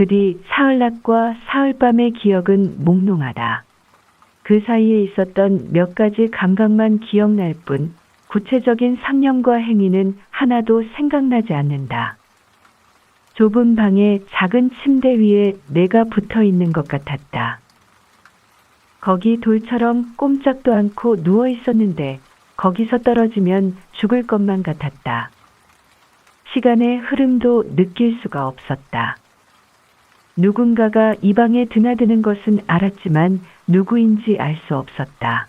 그 뒤 사흘낮과 사흘밤의 기억은 몽롱하다. 그 사이에 있었던 몇 가지 감각만 기억날 뿐 구체적인 상념과 행위는 하나도 생각나지 않는다. 좁은 방에 작은 침대 위에 내가 붙어 있는 것 같았다. 거기 돌처럼 꼼짝도 않고 누워 있었는데 거기서 떨어지면 죽을 것만 같았다. 시간의 흐름도 느낄 수가 없었다. 누군가가 이 방에 드나드는 것은 알았지만 누구인지 알 수 없었다.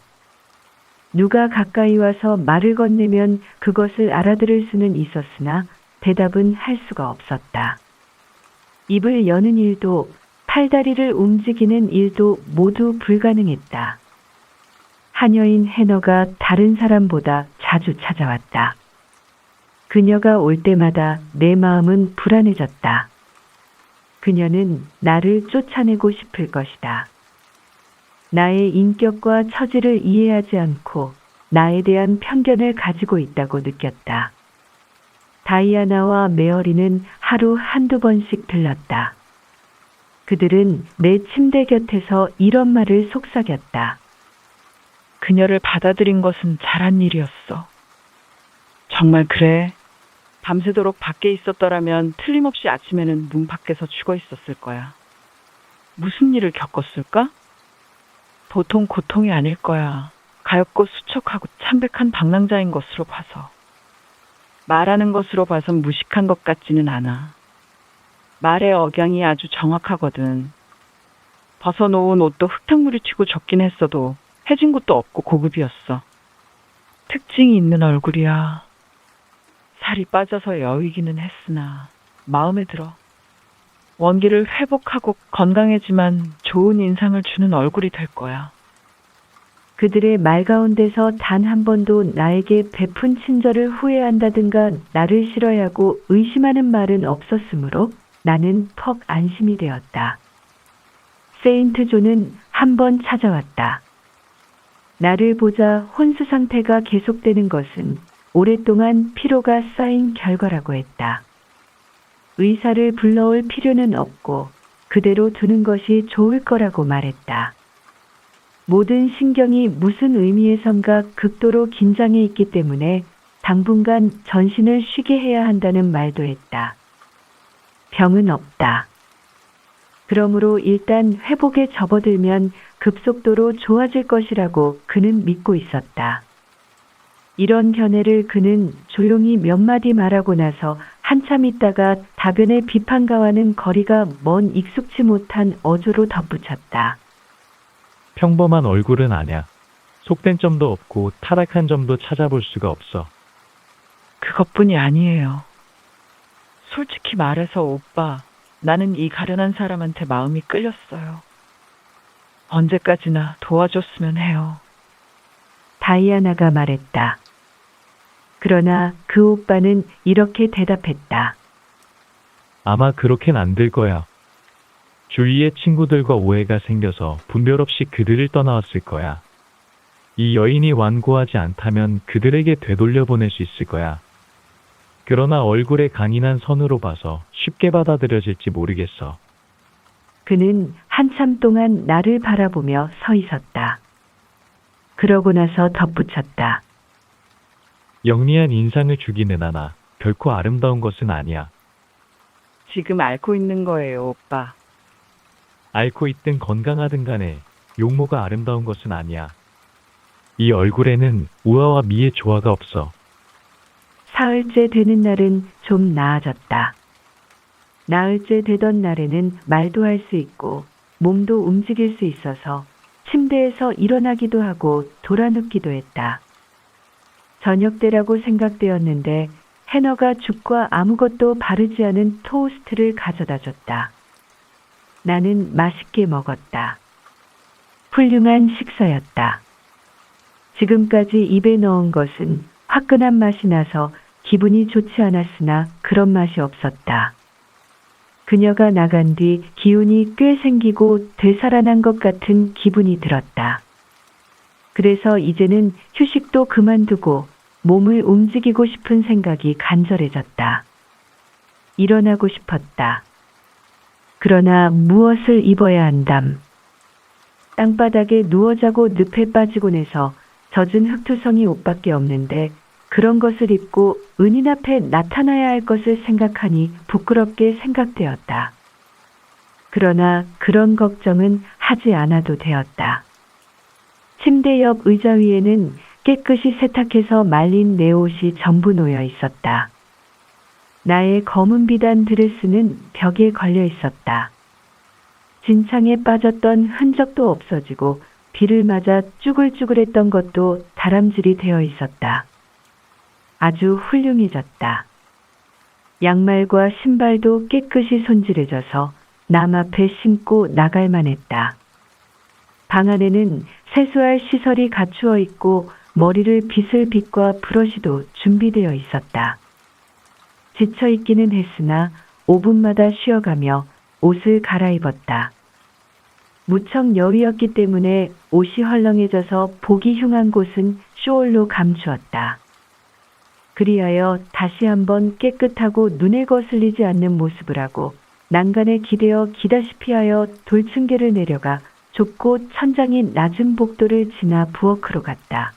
누가 가까이 와서 말을 건네면 그것을 알아들을 수는 있었으나 대답은 할 수가 없었다. 입을 여는 일도 팔다리를 움직이는 일도 모두 불가능했다. 하녀인 해너가 다른 사람보다 자주 찾아왔다. 그녀가 올 때마다 내 마음은 불안해졌다. 그녀는 나를 쫓아내고 싶을 것이다. 나의 인격과 처지를 이해하지 않고 나에 대한 편견을 가지고 있다고 느꼈다. 다이아나와 메어리는 하루 한두 번씩 들렀다. 그들은 내 침대 곁에서 이런 말을 속삭였다. 그녀를 받아들인 것은 잘한 일이었어. 정말 그래. 밤새도록 밖에 있었더라면 틀림없이 아침에는 문 밖에서 죽어 있었을 거야. 무슨 일을 겪었을까? 보통 고통이 아닐 거야. 가엾고 수척하고 참백한 방랑자인 것으로 봐서. 말하는 것으로 봐선 무식한 것 같지는 않아. 말의 억양이 아주 정확하거든. 벗어놓은 옷도 흙탕물이 튀고 젖긴 했어도 해진 것도 없고 고급이었어. 특징이 있는 얼굴이야. 살이 빠져서 여위기는 했으나 마음에 들어. 원기를 회복하고 건강해지만 좋은 인상을 주는 얼굴이 될 거야. 그들의 말 가운데서 단 한 번도 나에게 베푼 친절을 후회한다든가 나를 싫어하고 의심하는 말은 없었으므로 나는 퍽 안심이 되었다. 세인트 존은 한 번 찾아왔다. 나를 보자 혼수 상태가 계속되는 것은 오랫동안 피로가 쌓인 결과라고 했다. 의사를 불러올 필요는 없고 그대로 두는 것이 좋을 거라고 말했다. 모든 신경이 무슨 의미에선가 극도로 긴장해 있기 때문에 당분간 전신을 쉬게 해야 한다는 말도 했다. 병은 없다. 그러므로 일단 회복에 접어들면 급속도로 좋아질 것이라고 그는 믿고 있었다. 이런 견해를 그는 조용히 몇 마디 말하고 나서 한참 있다가 다변의 비판가와는 거리가 먼 익숙지 못한 어조로 덧붙였다. 평범한 얼굴은 아냐. 속된 점도 없고 타락한 점도 찾아볼 수가 없어. 그것뿐이 아니에요. 솔직히 말해서 오빠, 나는 이 가련한 사람한테 마음이 끌렸어요. 언제까지나 도와줬으면 해요. 다이아나가 말했다. 그러나 그 오빠는 이렇게 대답했다. 아마 그렇게는 안 될 거야. 주위의 친구들과 오해가 생겨서 분별 없이 그들을 떠나왔을 거야. 이 여인이 완고하지 않다면 그들에게 되돌려 보낼 수 있을 거야. 그러나 얼굴의 강인한 선으로 봐서 쉽게 받아들여질지 모르겠어. 그는 한참 동안 나를 바라보며 서 있었다. 그러고 나서 덧붙였다. 영리한 인상을 주기는 하나 결코 아름다운 것은 아니야. 지금 앓고 있는 거예요, 오빠. 앓고 있든 건강하든 간에 용모가 아름다운 것은 아니야. 이 얼굴에는 우아와 미의 조화가 없어. 사흘째 되는 날은 좀 나아졌다. 나흘째 되던 날에는 말도 할 수 있고 몸도 움직일 수 있어서 침대에서 일어나기도 하고 돌아눕기도 했다. 저녁 때라고 생각되었는데 해너가 죽과 아무것도 바르지 않은 토스트를 가져다 줬다. 나는 맛있게 먹었다. 훌륭한 식사였다. 지금까지 입에 넣은 것은 화끈한 맛이 나서 기분이 좋지 않았으나 그런 맛이 없었다. 그녀가 나간 뒤 기운이 꽤 생기고 되살아난 것 같은 기분이 들었다. 그래서 이제는 휴식도 그만두고 몸을 움직이고 싶은 생각이 간절해졌다. 일어나고 싶었다. 그러나 무엇을 입어야 한담. 땅바닥에 누워 자고 늪에 빠지고 내서 젖은 흙투성이 옷밖에 없는데 그런 것을 입고 은인 앞에 나타나야 할 것을 생각하니 부끄럽게 생각되었다. 그러나 그런 걱정은 하지 않아도 되었다. 침대 옆 의자 위에는 깨끗이 세탁해서 말린 내 옷이 전부 놓여 있었다. 나의 검은 비단 드레스는 벽에 걸려 있었다. 진창에 빠졌던 흔적도 없어지고 비를 맞아 쭈글쭈글했던 것도 다람질이 되어 있었다. 아주 훌륭해졌다. 양말과 신발도 깨끗이 손질해져서 남 앞에 신고 나갈 만했다. 방 안에는 세수할 시설이 갖추어 있고 머리를 빗을 빗과 브러쉬도 준비되어 있었다. 지쳐 있기는 했으나 5분마다 쉬어가며 옷을 갈아입었다. 무척 여위였기 때문에 옷이 헐렁해져서 보기 흉한 곳은 쇼올로 감추었다. 그리하여 다시 한번 깨끗하고 눈에 거슬리지 않는 모습을 하고 난간에 기대어 기다시피 하여 돌층계를 내려가 좁고 천장이 낮은 복도를 지나 부엌으로 갔다.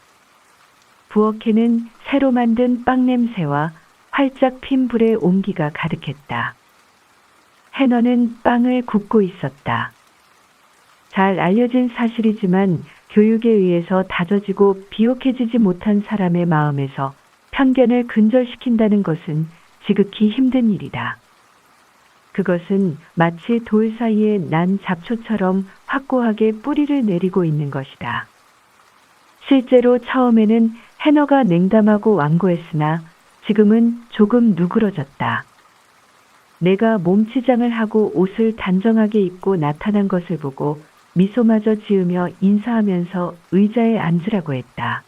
부엌에는 새로 만든 빵 냄새와 활짝 핀 불의 온기가 가득했다. 해너는 빵을 굽고 있었다. 잘 알려진 사실이지만 교육에 의해서 다져지고 비옥해지지 못한 사람의 마음에서 편견을 근절시킨다는 것은 지극히 힘든 일이다. 그것은 마치 돌 사이에 난 잡초처럼 확고하게 뿌리를 내리고 있는 것이다. 실제로 처음에는 해너가 냉담하고 완고했으나 지금은 조금 누그러졌다. 내가 몸치장을 하고 옷을 단정하게 입고 나타난 것을 보고 미소마저 지으며 인사하면서 의자에 앉으라고 했다.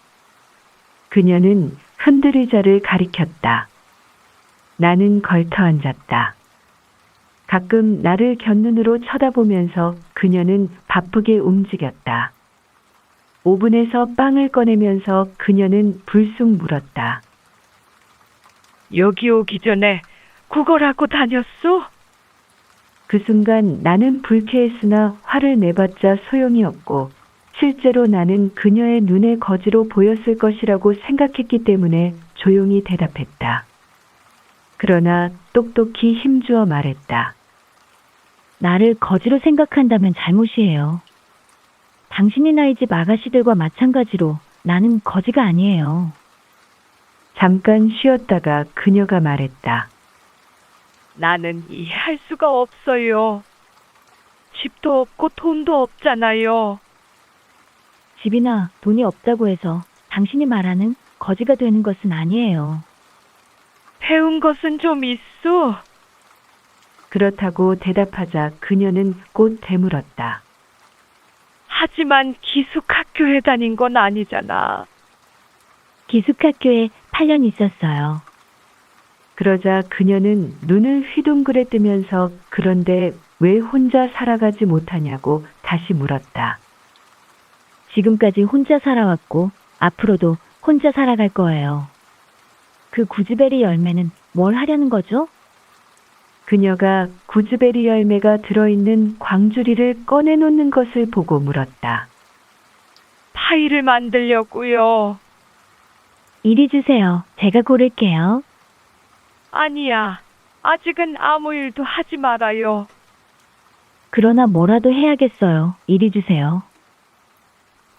그녀는 흔들 의자를 가리켰다. 나는 걸터 앉았다. 가끔 나를 곁눈으로 쳐다보면서 그녀는 바쁘게 움직였다. 오븐에서 빵을 꺼내면서 그녀는 불쑥 물었다. 여기 오기 전에 구걸하고 다녔소? 그 순간 나는 불쾌했으나 화를 내봤자 소용이 없고 실제로 나는 그녀의 눈에 거지로 보였을 것이라고 생각했기 때문에 조용히 대답했다. 그러나 똑똑히 힘주어 말했다. 나를 거지로 생각한다면 잘못이에요. 당신이 나이 집 아가씨들과 마찬가지로 나는 거지가 아니에요. 잠깐 쉬었다가 그녀가 말했다. 나는 이해할 수가 없어요. 집도 없고 돈도 없잖아요. 집이나 돈이 없다고 해서 당신이 말하는 거지가 되는 것은 아니에요. 배운 것은 좀 있소. 그렇다고 대답하자 그녀는 곧 되물었다. 하지만 기숙학교에 다닌 건 아니잖아. 기숙학교에 8년 있었어요. 그러자 그녀는 눈을 휘둥그레 뜨면서 그런데 왜 혼자 살아가지 못하냐고 다시 물었다. 지금까지 혼자 살아왔고 앞으로도 혼자 살아갈 거예요. 그 구즈베리 열매는 뭘 하려는 거죠? 그녀가 구즈베리 열매가 들어있는 광주리를 꺼내놓는 것을 보고 물었다. 파이를 만들려고요. 이리 주세요. 제가 고를게요. 아니야. 아직은 아무 일도 하지 말아요. 그러나 뭐라도 해야겠어요. 이리 주세요.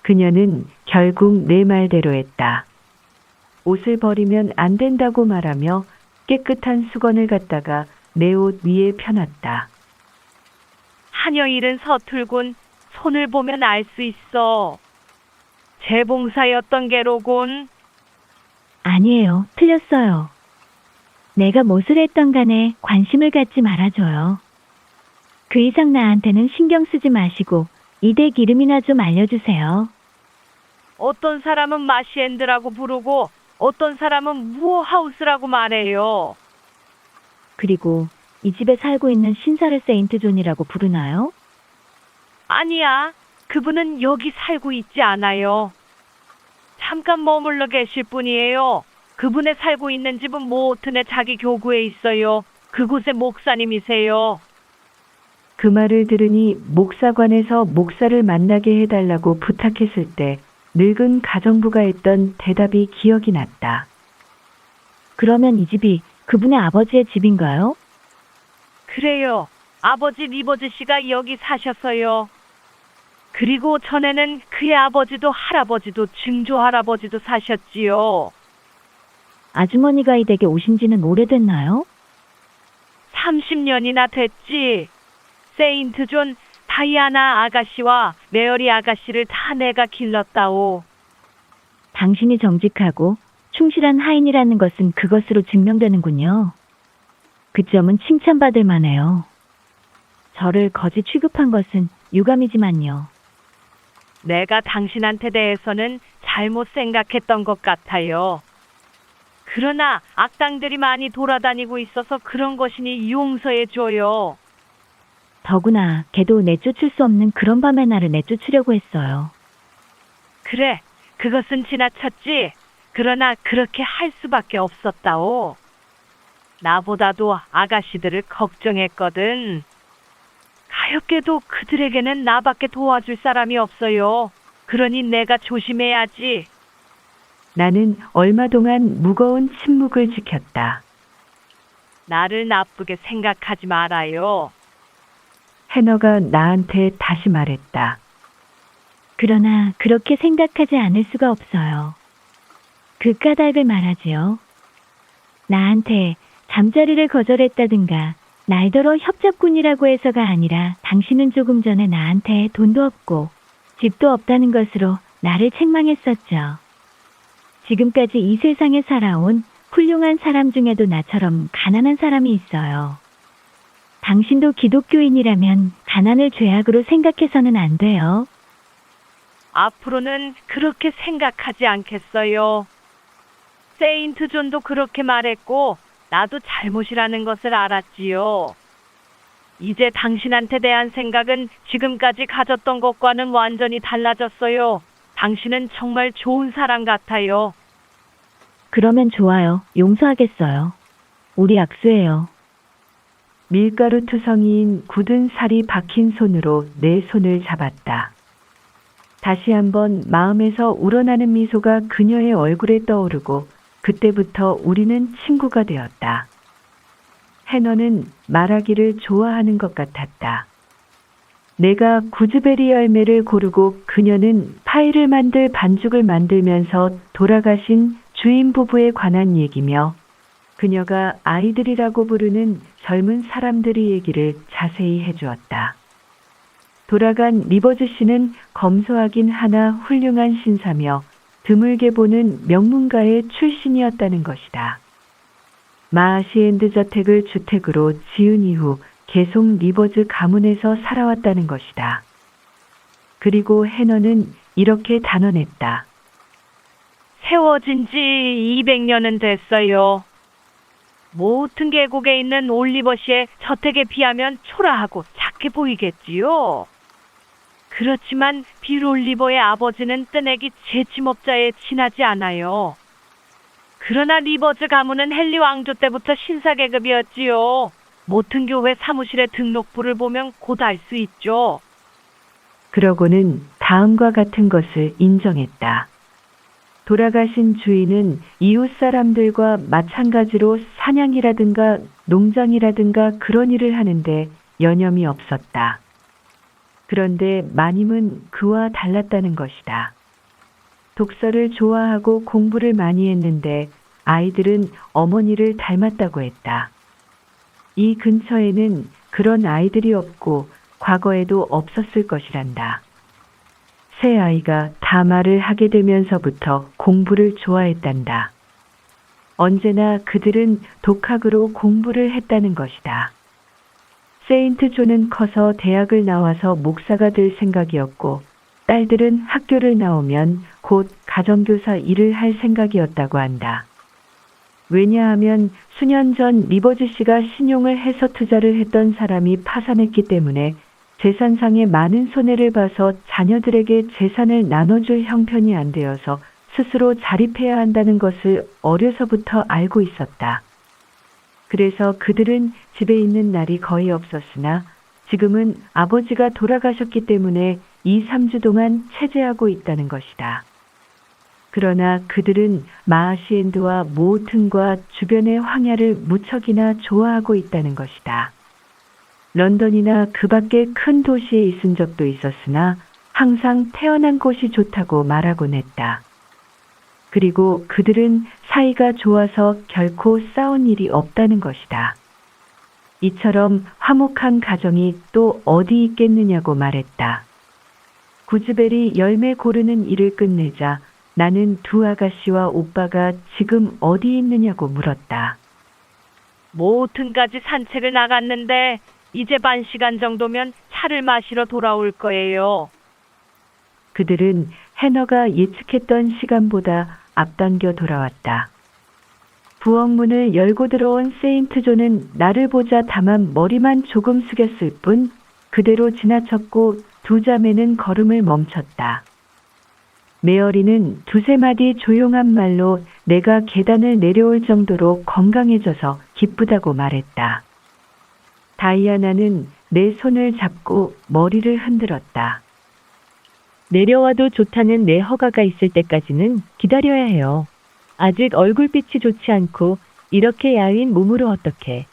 그녀는 결국 내 말대로 했다. 옷을 버리면 안 된다고 말하며 깨끗한 수건을 갖다가 내 옷 위에 펴놨다. 한여일은 서툴군. 손을 보면 알 수 있어. 재봉사였던 게로군. 아니에요. 틀렸어요. 내가 무엇을 했던 간에 관심을 갖지 말아줘요. 그 이상 나한테는 신경 쓰지 마시고 이댁 이름이나 좀 알려주세요. 어떤 사람은 마시엔드라고 부르고 어떤 사람은 무어하우스라고 말해요. 그리고 이 집에 살고 있는 신사를 세인트 존이라고 부르나요? 아니야. 그분은 여기 살고 있지 않아요. 잠깐 머물러 계실 분이에요. 그분의 살고 있는 집은 모튼의 자기 교구에 있어요. 그곳의 목사님이세요. 그 말을 들으니 목사관에서 목사를 만나게 해달라고 부탁했을 때 늙은 가정부가 했던 대답이 기억이 났다. 그러면 이 집이 그분의 아버지의 집인가요? 그래요. 아버지 리버즈 씨가 여기 사셨어요. 그리고 전에는 그의 아버지도 할아버지도 증조 할아버지도 사셨지요. 아주머니가 이 댁에 오신 지는 오래됐나요? 30년이나 됐지. 세인트 존 다이아나 아가씨와 메어리 아가씨를 다 내가 길렀다오. 당신이 정직하고 충실한 하인이라는 것은 그것으로 증명되는군요. 그 점은 칭찬받을 만해요. 저를 거지 취급한 것은 유감이지만요. 내가 당신한테 대해서는 잘못 생각했던 것 같아요. 그러나 악당들이 많이 돌아다니고 있어서 그런 것이니 용서해줘요. 더구나 걔도 내쫓을 수 없는 그런 밤의 나를 내쫓으려고 했어요. 그래, 그것은 지나쳤지. 그러나 그렇게 할 수밖에 없었다오. 나보다도 아가씨들을 걱정했거든. 가엾게도 그들에게는 나밖에 도와줄 사람이 없어요. 그러니 내가 조심해야지. 나는 얼마 동안 무거운 침묵을 지켰다. 나를 나쁘게 생각하지 말아요. 해너가 나한테 다시 말했다. 그러나 그렇게 생각하지 않을 수가 없어요. 그 까닭을 말하지요. 나한테 잠자리를 거절했다든가 날더러 협잡꾼이라고 해서가 아니라 당신은 조금 전에 나한테 돈도 없고 집도 없다는 것으로 나를 책망했었죠. 지금까지 이 세상에 살아온 훌륭한 사람 중에도 나처럼 가난한 사람이 있어요. 당신도 기독교인이라면 가난을 죄악으로 생각해서는 안 돼요. 앞으로는 그렇게 생각하지 않겠어요. 세인트 존도 그렇게 말했고 나도 잘못이라는 것을 알았지요. 이제 당신한테 대한 생각은 지금까지 가졌던 것과는 완전히 달라졌어요. 당신은 정말 좋은 사람 같아요. 그러면 좋아요. 용서하겠어요. 우리 악수해요. 밀가루 투성이인 굳은 살이 박힌 손으로 내 손을 잡았다. 다시 한번 마음에서 우러나는 미소가 그녀의 얼굴에 떠오르고 그때부터 우리는 친구가 되었다. 해너는 말하기를 좋아하는 것 같았다. 내가 구즈베리 열매를 고르고 그녀는 파이를 만들 반죽을 만들면서 돌아가신 주인 부부에 관한 얘기며 그녀가 아이들이라고 부르는 젊은 사람들의 얘기를 자세히 해주었다. 돌아간 리버즈 씨는 검소하긴 하나 훌륭한 신사며 드물게 보는 명문가의 출신이었다는 것이다. 마하시엔드 저택을 주택으로 지은 이후 계속 리버즈 가문에서 살아왔다는 것이다. 그리고 해너는 이렇게 단언했다. 세워진 지 200년은 됐어요. 모튼 계곡에 있는 올리버 씨의 저택에 비하면 초라하고 작게 보이겠지요. 그렇지만 빌 올리버의 아버지는 뜨내기 제침업자에 지나지 않아요. 그러나 리버즈 가문은 헨리 왕조 때부터 신사 계급이었지요. 모튼 교회 사무실의 등록부를 보면 곧 알 수 있죠. 그러고는 다음과 같은 것을 인정했다. 돌아가신 주인은 이웃 사람들과 마찬가지로 사냥이라든가 농장이라든가 그런 일을 하는데 여념이 없었다. 그런데 마님은 그와 달랐다는 것이다. 독서를 좋아하고 공부를 많이 했는데 아이들은 어머니를 닮았다고 했다. 이 근처에는 그런 아이들이 없고 과거에도 없었을 것이란다. 새 아이가 다말을 하게 되면서부터 공부를 좋아했단다. 언제나 그들은 독학으로 공부를 했다는 것이다. 세인트 존은 커서 대학을 나와서 목사가 될 생각이었고 딸들은 학교를 나오면 곧 가정교사 일을 할 생각이었다고 한다. 왜냐하면 수년 전 리버즈 씨가 신용을 해서 투자를 했던 사람이 파산했기 때문에 재산상에 많은 손해를 봐서 자녀들에게 재산을 나눠줄 형편이 안 되어서 스스로 자립해야 한다는 것을 어려서부터 알고 있었다. 그래서 그들은 집에 있는 날이 거의 없었으나 지금은 아버지가 돌아가셨기 때문에 2, 3주 동안 체제하고 있다는 것이다. 그러나 그들은 마하시엔드와 모호튼과 주변의 황야를 무척이나 좋아하고 있다는 것이다. 런던이나 그 밖의 큰 도시에 있은 적도 있었으나 항상 태어난 곳이 좋다고 말하곤 했다. 그리고 그들은 사이가 좋아서 결코 싸운 일이 없다는 것이다. 이처럼 화목한 가정이 또 어디 있겠느냐고 말했다. 구즈베리 열매 고르는 일을 끝내자 나는 두 아가씨와 오빠가 지금 어디 있느냐고 물었다. 모튼까지 산책을 나갔는데 이제 반 시간 정도면 차를 마시러 돌아올 거예요. 그들은 해너가 예측했던 시간보다 앞당겨 돌아왔다. 부엌문을 열고 들어온 세인트 존은 나를 보자 다만 머리만 조금 숙였을 뿐 그대로 지나쳤고 두 자매는 걸음을 멈췄다. 메어리는 두세 마디 조용한 말로 내가 계단을 내려올 정도로 건강해져서 기쁘다고 말했다. 다이아나는 내 손을 잡고 머리를 흔들었다. 내려와도 좋다는 내 허가가 있을 때까지는 기다려야 해요. 아직 얼굴빛이 좋지 않고 이렇게 야윈 몸으로 어떻게.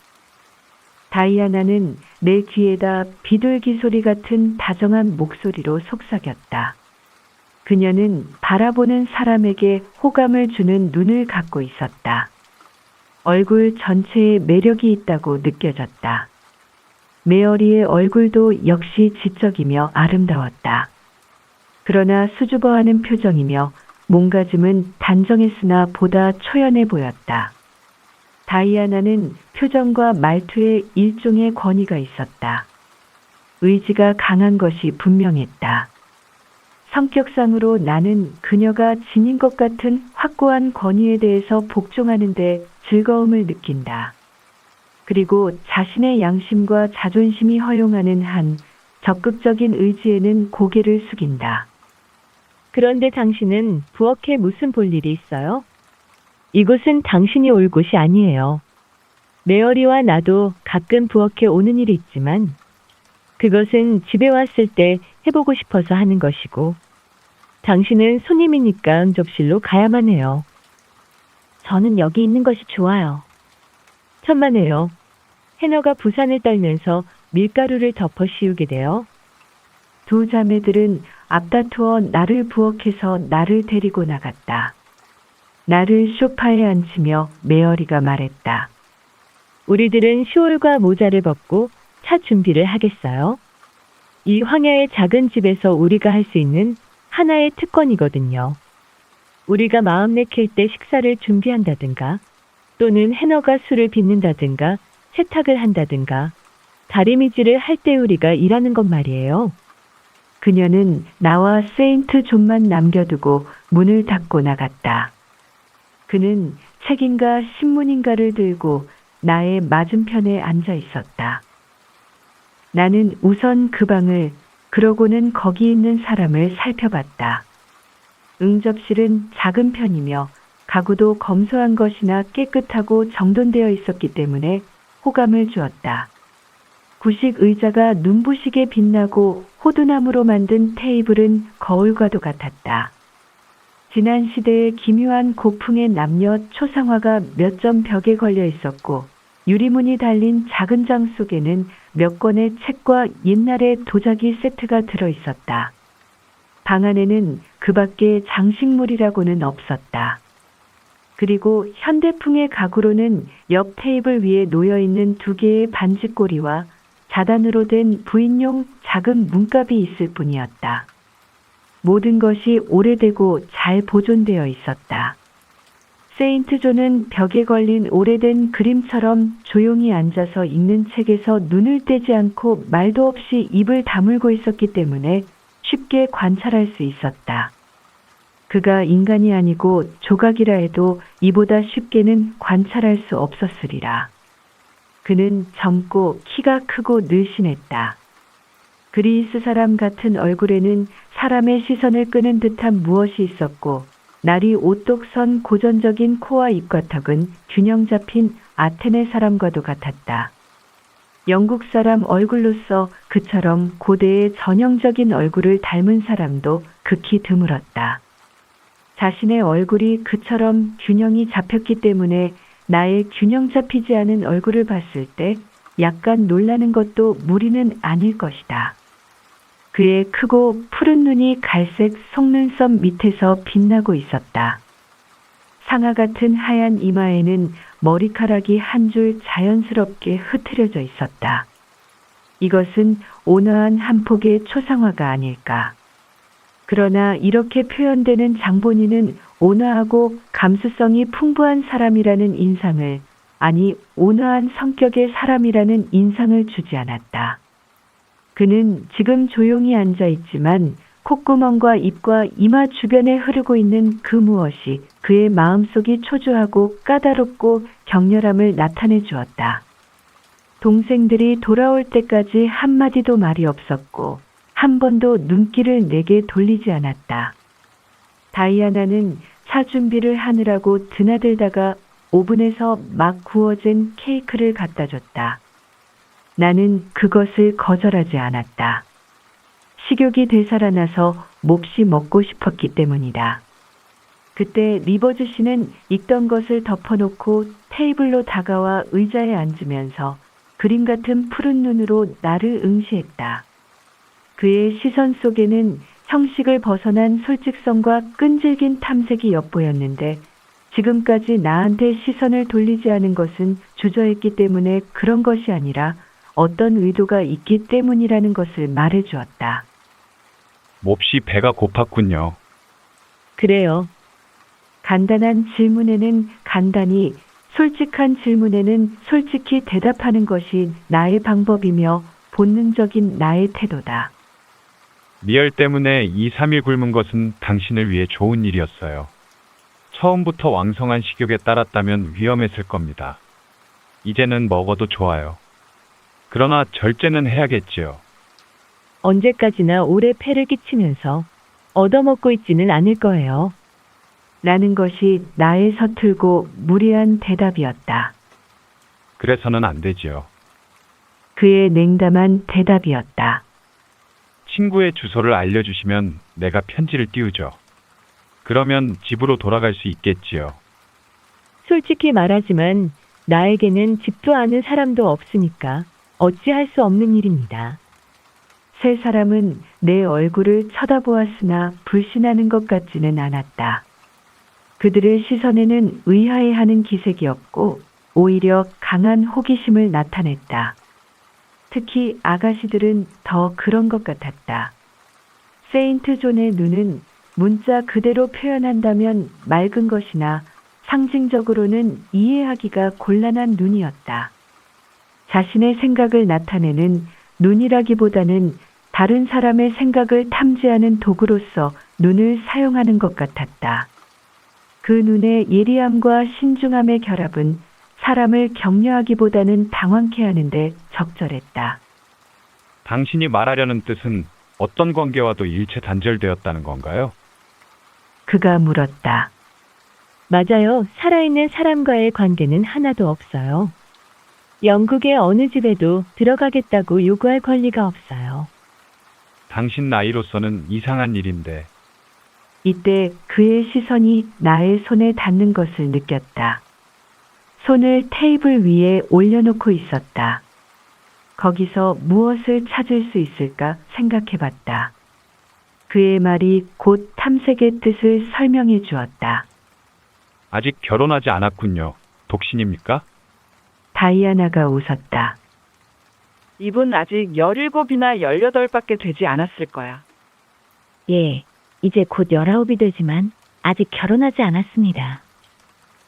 다이아나는 내 귀에다 비둘기 소리 같은 다정한 목소리로 속삭였다. 그녀는 바라보는 사람에게 호감을 주는 눈을 갖고 있었다. 얼굴 전체에 매력이 있다고 느껴졌다. 메어리의 얼굴도 역시 지적이며 아름다웠다. 그러나 수줍어하는 표정이며 몸가짐은 단정했으나 보다 초연해 보였다. 다이아나는 표정과 말투에 일종의 권위가 있었다. 의지가 강한 것이 분명했다. 성격상으로 나는 그녀가 지닌 것 같은 확고한 권위에 대해서 복종하는데 즐거움을 느낀다. 그리고 자신의 양심과 자존심이 허용하는 한 적극적인 의지에는 고개를 숙인다. 그런데 당신은 부엌에 무슨 볼 일이 있어요? 이곳은 당신이 올 곳이 아니에요. 메어리와 나도 가끔 부엌에 오는 일이 있지만 그것은 집에 왔을 때 해보고 싶어서 하는 것이고 당신은 손님이니까 응접실로 가야만 해요. 저는 여기 있는 것이 좋아요. 천만에요. 해너가 부산을 떨면서 밀가루를 덮어 씌우게 돼요. 두 자매들은 앞다투어 나를 부엌에서 나를 데리고 나갔다. 나를 소파에 앉히며 메어리가 말했다. 우리들은 슈올과 모자를 벗고 차 준비를 하겠어요. 이 황야의 작은 집에서 우리가 할 수 있는 하나의 특권이거든요. 우리가 마음 내킬 때 식사를 준비한다든가 또는 해너가 술을 빚는다든가 세탁을 한다든가 다리미질을 할 때 우리가 일하는 것 말이에요. 그녀는 나와 세인트 존만 남겨두고 문을 닫고 나갔다. 그는 책인가 신문인가를 들고 나의 맞은편에 앉아 있었다. 나는 우선 그 방을 그러고는 거기 있는 사람을 살펴봤다. 응접실은 작은 편이며 가구도 검소한 것이나 깨끗하고 정돈되어 있었기 때문에 호감을 주었다. 구식 의자가 눈부시게 빛나고 호두나무로 만든 테이블은 거울과도 같았다. 지난 시대의 기묘한 고풍의 남녀 초상화가 몇 점 벽에 걸려 있었고 유리문이 달린 작은 장 속에는 몇 권의 책과 옛날의 도자기 세트가 들어 있었다. 방 안에는 그 밖에 장식물이라고는 없었다. 그리고 현대풍의 가구로는 옆 테이블 위에 놓여있는 두 개의 반지꼬리와 자단으로 된 부인용 작은 문갑이 있을 뿐이었다. 모든 것이 오래되고 잘 보존되어 있었다. 세인트 존은 벽에 걸린 오래된 그림처럼 조용히 앉아서 읽는 책에서 눈을 떼지 않고 말도 없이 입을 다물고 있었기 때문에 쉽게 관찰할 수 있었다. 그가 인간이 아니고 조각이라 해도 이보다 쉽게는 관찰할 수 없었으리라. 그는 젊고 키가 크고 늘씬했다. 그리스 사람 같은 얼굴에는 사람의 시선을 끄는 듯한 무엇이 있었고 날이 오똑 선 고전적인 코와 입과 턱은 균형 잡힌 아테네 사람과도 같았다. 영국 사람 얼굴로서 그처럼 고대의 전형적인 얼굴을 닮은 사람도 극히 드물었다. 자신의 얼굴이 그처럼 균형이 잡혔기 때문에 나의 균형 잡히지 않은 얼굴을 봤을 때 약간 놀라는 것도 무리는 아닐 것이다. 그의 크고 푸른 눈이 갈색 속눈썹 밑에서 빛나고 있었다. 상아 같은 하얀 이마에는 머리카락이 한 줄 자연스럽게 흐트려져 있었다. 이것은 온화한 한 폭의 초상화가 아닐까. 그러나 이렇게 표현되는 장본인은 온화하고 감수성이 풍부한 사람이라는 인상을, 아니 온화한 성격의 사람이라는 인상을 주지 않았다. 그는 지금 조용히 앉아 있지만 콧구멍과 입과 이마 주변에 흐르고 있는 그 무엇이 그의 마음속이 초조하고 까다롭고 격렬함을 나타내 주었다. 동생들이 돌아올 때까지 한마디도 말이 없었고 한 번도 눈길을 내게 돌리지 않았다. 다이아나는 차 준비를 하느라고 드나들다가 오븐에서 막 구워진 케이크를 갖다 줬다. 나는 그것을 거절하지 않았다. 식욕이 되살아나서 몹시 먹고 싶었기 때문이다. 그때 리버즈 씨는 읽던 것을 덮어놓고 테이블로 다가와 의자에 앉으면서 그림 같은 푸른 눈으로 나를 응시했다. 그의 시선 속에는 형식을 벗어난 솔직성과 끈질긴 탐색이 엿보였는데 지금까지 나한테 시선을 돌리지 않은 것은 주저했기 때문에 그런 것이 아니라 어떤 의도가 있기 때문이라는 것을 말해주었다. 몹시 배가 고팠군요. 그래요. 간단한 질문에는 간단히, 솔직한 질문에는 솔직히 대답하는 것이 나의 방법이며 본능적인 나의 태도다. 미열 때문에 2, 3일 굶은 것은 당신을 위해 좋은 일이었어요. 처음부터 왕성한 식욕에 따랐다면 위험했을 겁니다. 이제는 먹어도 좋아요. 그러나 절제는 해야겠지요. 언제까지나 오래 폐를 끼치면서 얻어먹고 있지는 않을 거예요. 라는 것이 나의 서툴고 무리한 대답이었다. 그래서는 안 되지요. 그의 냉담한 대답이었다. 친구의 주소를 알려주시면 내가 편지를 띄우죠. 그러면 집으로 돌아갈 수 있겠지요. 솔직히 말하지만 나에게는 집도 아는 사람도 없으니까 어찌할 수 없는 일입니다. 세 사람은 내 얼굴을 쳐다보았으나 불신하는 것 같지는 않았다. 그들의 시선에는 의아해하는 기색이 없고 오히려 강한 호기심을 나타냈다. 특히 아가씨들은 더 그런 것 같았다. 세인트 존의 눈은 문자 그대로 표현한다면 맑은 것이나 상징적으로는 이해하기가 곤란한 눈이었다. 자신의 생각을 나타내는 눈이라기보다는 다른 사람의 생각을 탐지하는 도구로서 눈을 사용하는 것 같았다. 그 눈의 예리함과 신중함의 결합은 사람을 격려하기보다는 당황케 하는데 적절했다. 당신이 말하려는 뜻은 어떤 관계와도 일체 단절되었다는 건가요? 그가 물었다. 맞아요. 살아있는 사람과의 관계는 하나도 없어요. 영국의 어느 집에도 들어가겠다고 요구할 권리가 없어요. 당신 나이로서는 이상한 일인데 이때 그의 시선이 나의 손에 닿는 것을 느꼈다. 손을 테이블 위에 올려놓고 있었다. 거기서 무엇을 찾을 수 있을까 생각해 봤다. 그의 말이 곧 탐색의 뜻을 설명해 주었다. 아직 결혼하지 않았군요. 독신입니까? 다이아나가 웃었다. 이분 아직 17이나 18밖에 되지 않았을 거야. 예, 이제 곧 19이 되지만 아직 결혼하지 않았습니다.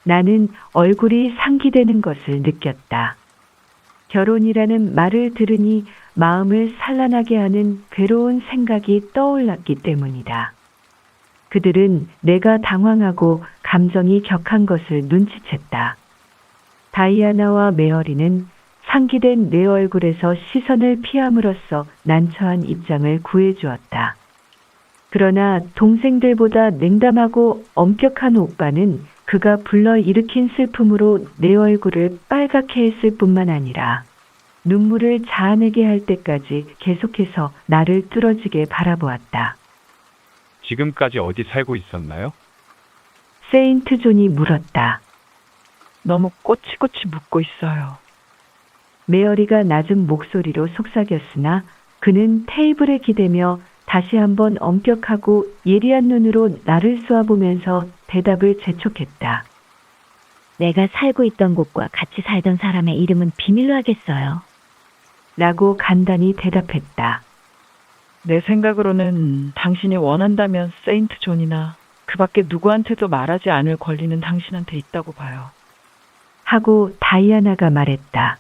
나는 얼굴이 상기되는 것을 느꼈다. 결혼이라는 말을 들으니 마음을 산란하게 하는 괴로운 생각이 떠올랐기 때문이다. 그들은 내가 당황하고 감정이 격한 것을 눈치챘다. 다이아나와 메어리는 상기된 내 얼굴에서 시선을 피함으로써 난처한 입장을 구해주었다. 그러나 동생들보다 냉담하고 엄격한 오빠는 그가 불러일으킨 슬픔으로 내 얼굴을 빨갛게 했을 뿐만 아니라 눈물을 자아내게 할 때까지 계속해서 나를 뚫어지게 바라보았다. 지금까지 어디 살고 있었나요? 세인트 존이 물었다. 너무 꼬치꼬치 묻고 있어요. 메어리가 낮은 목소리로 속삭였으나 그는 테이블에 기대며 다시 한번 엄격하고 예리한 눈으로 나를 쏘아보면서 대답을 재촉했다. 내가 살고 있던 곳과 같이 살던 사람의 이름은 비밀로 하겠어요. 라고 간단히 대답했다. 내 생각으로는 당신이 원한다면 세인트 존이나 그 밖에 누구한테도 말하지 않을 권리는 당신한테 있다고 봐요. 하고 다이아나가 말했다.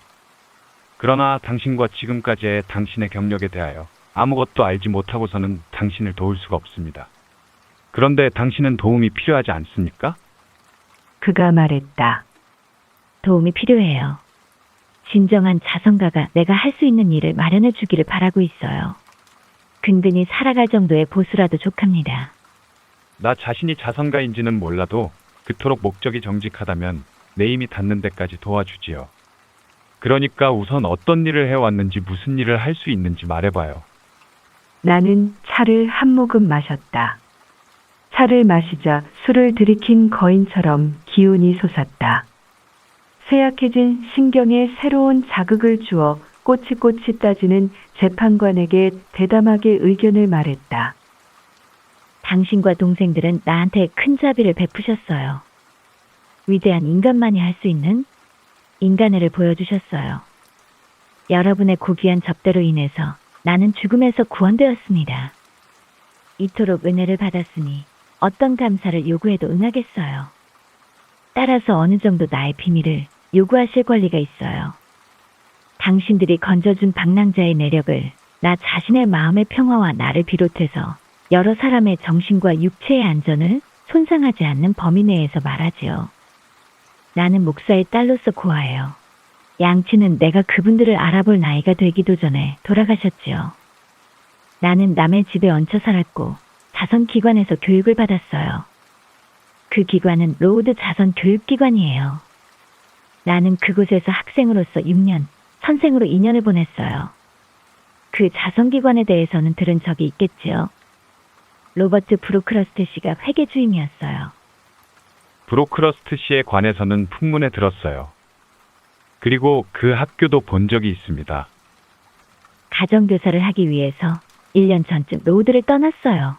그러나 당신과 지금까지의 당신의 경력에 대하여 아무것도 알지 못하고서는 당신을 도울 수가 없습니다. 그런데 당신은 도움이 필요하지 않습니까? 그가 말했다. 도움이 필요해요. 진정한 자선가가 내가 할 수 있는 일을 마련해 주기를 바라고 있어요. 근근히 살아갈 정도의 보수라도 족합니다. 나 자신이 자선가인지는 몰라도 그토록 목적이 정직하다면 내 힘이 닿는 데까지 도와주지요. 그러니까 우선 어떤 일을 해왔는지 무슨 일을 할 수 있는지 말해봐요. 나는 차를 한 모금 마셨다. 차를 마시자 술을 들이킨 거인처럼 기운이 솟았다. 쇠약해진 신경에 새로운 자극을 주어 꼬치꼬치 따지는 재판관에게 대담하게 의견을 말했다. 당신과 동생들은 나한테 큰 자비를 베푸셨어요. 위대한 인간만이 할 수 있는 인간애를 보여주셨어요. 여러분의 고귀한 접대로 인해서 나는 죽음에서 구원되었습니다. 이토록 은혜를 받았으니 어떤 감사를 요구해도 응하겠어요. 따라서 어느 정도 나의 비밀을 요구하실 권리가 있어요. 당신들이 건져준 방랑자의 내력을 나 자신의 마음의 평화와 나를 비롯해서 여러 사람의 정신과 육체의 안전을 손상하지 않는 범위 내에서 말하지요. 나는 목사의 딸로서 고아해요. 양치는 내가 그분들을 알아볼 나이가 되기도 전에 돌아가셨지요. 나는 남의 집에 얹혀 살았고 자선기관에서 교육을 받았어요. 그 기관은 로우드 자선교육기관이에요. 나는 그곳에서 학생으로서 6년, 선생으로 2년을 보냈어요. 그 자선기관에 대해서는 들은 적이 있겠지요. 로버트 브로크러스트 씨가 회계 주임이었어요. 브로크러스트 씨에 관해서는 풍문에 들었어요. 그리고 그 학교도 본 적이 있습니다. 가정교사를 하기 위해서 1년 전쯤 로드를 떠났어요.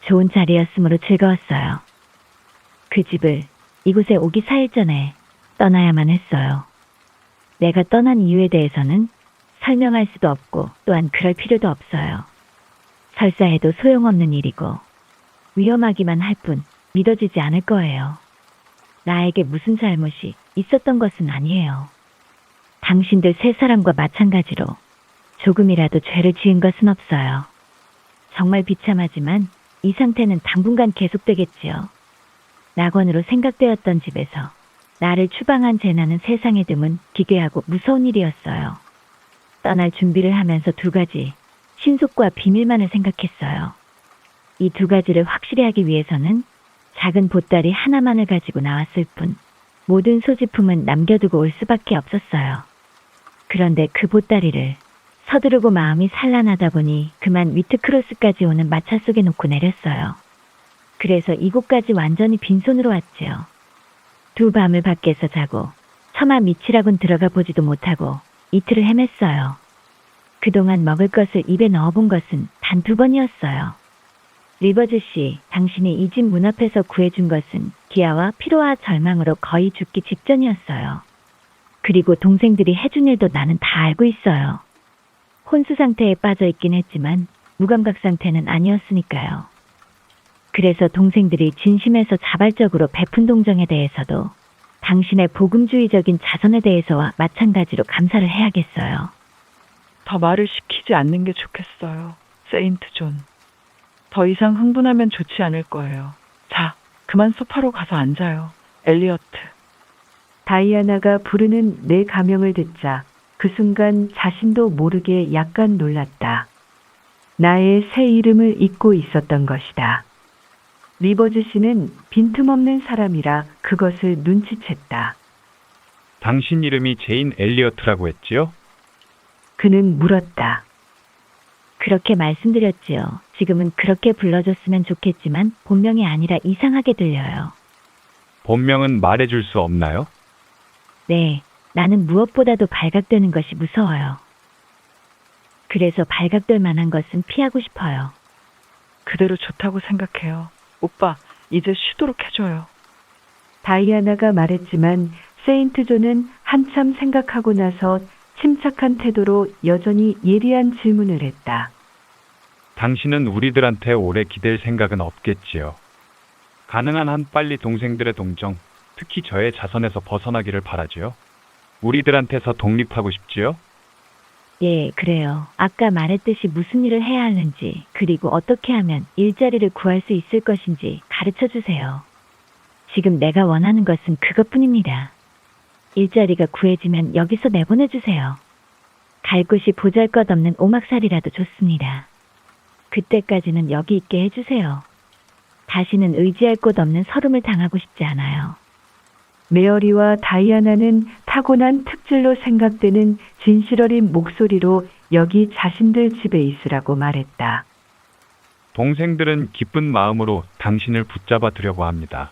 좋은 자리였으므로 즐거웠어요. 그 집을 이곳에 오기 4일 전에 떠나야만 했어요. 내가 떠난 이유에 대해서는 설명할 수도 없고 또한 그럴 필요도 없어요. 설사해도 소용없는 일이고 위험하기만 할 뿐 믿어지지 않을 거예요. 나에게 무슨 잘못이 있었던 것은 아니에요. 당신들 세 사람과 마찬가지로 조금이라도 죄를 지은 것은 없어요. 정말 비참하지만 이 상태는 당분간 계속되겠지요. 낙원으로 생각되었던 집에서 나를 추방한 재난은 세상에 드문 기괴하고 무서운 일이었어요. 떠날 준비를 하면서 두 가지, 신속과 비밀만을 생각했어요. 이 두 가지를 확실히 하기 위해서는 작은 보따리 하나만을 가지고 나왔을 뿐 모든 소지품은 남겨두고 올 수밖에 없었어요. 그런데 그 보따리를 서두르고 마음이 산란하다 보니 그만 위트크로스까지 오는 마차 속에 놓고 내렸어요. 그래서 이곳까지 완전히 빈손으로 왔지요. 두 밤을 밖에서 자고 처마 밑이라곤 들어가 보지도 못하고 이틀을 헤맸어요. 그동안 먹을 것을 입에 넣어본 것은 단 2번이었어요. 리버즈 씨, 당신이 이 집 문 앞에서 구해준 것은 기아와 피로와 절망으로 거의 죽기 직전이었어요. 그리고 동생들이 해준 일도 나는 다 알고 있어요. 혼수 상태에 빠져 있긴 했지만 무감각 상태는 아니었으니까요. 그래서 동생들이 진심에서 자발적으로 베푼 동정에 대해서도 당신의 복음주의적인 자선에 대해서와 마찬가지로 감사를 해야겠어요. 더 말을 시키지 않는 게 좋겠어요. 세인트 존. 더 이상 흥분하면 좋지 않을 거예요. 자, 그만 소파로 가서 앉아요. 엘리어트. 다이아나가 부르는 내 가명을 듣자 그 순간 자신도 모르게 약간 놀랐다. 나의 새 이름을 잊고 있었던 것이다. 리버즈 씨는 빈틈없는 사람이라 그것을 눈치챘다. 당신 이름이 제인 엘리어트라고 했지요? 그는 물었다. 그렇게 말씀드렸지요. 지금은 그렇게 불러줬으면 좋겠지만 본명이 아니라 이상하게 들려요. 본명은 말해줄 수 없나요? 네, 나는 무엇보다도 발각되는 것이 무서워요. 그래서 발각될 만한 것은 피하고 싶어요. 그대로 좋다고 생각해요. 오빠, 이제 쉬도록 해줘요. 다이아나가 말했지만 세인트 존은 한참 생각하고 나서 침착한 태도로 여전히 예리한 질문을 했다. 당신은 우리들한테 오래 기댈 생각은 없겠지요. 가능한 한 빨리 동생들의 동정, 특히 저의 자선에서 벗어나기를 바라지요. 우리들한테서 독립하고 싶지요? 예, 그래요. 아까 말했듯이 무슨 일을 해야 하는지, 그리고 어떻게 하면 일자리를 구할 수 있을 것인지 가르쳐 주세요. 지금 내가 원하는 것은 그것뿐입니다. 일자리가 구해지면 여기서 내보내주세요. 갈 곳이 보잘것없는 오막살이라도 좋습니다. 그때까지는 여기 있게 해주세요. 다시는 의지할 곳 없는 서름을 당하고 싶지 않아요. 메어리와 다이아나는 타고난 특질로 생각되는 진실 어린 목소리로 여기 자신들 집에 있으라고 말했다. 동생들은 기쁜 마음으로 당신을 붙잡아 두려고 합니다.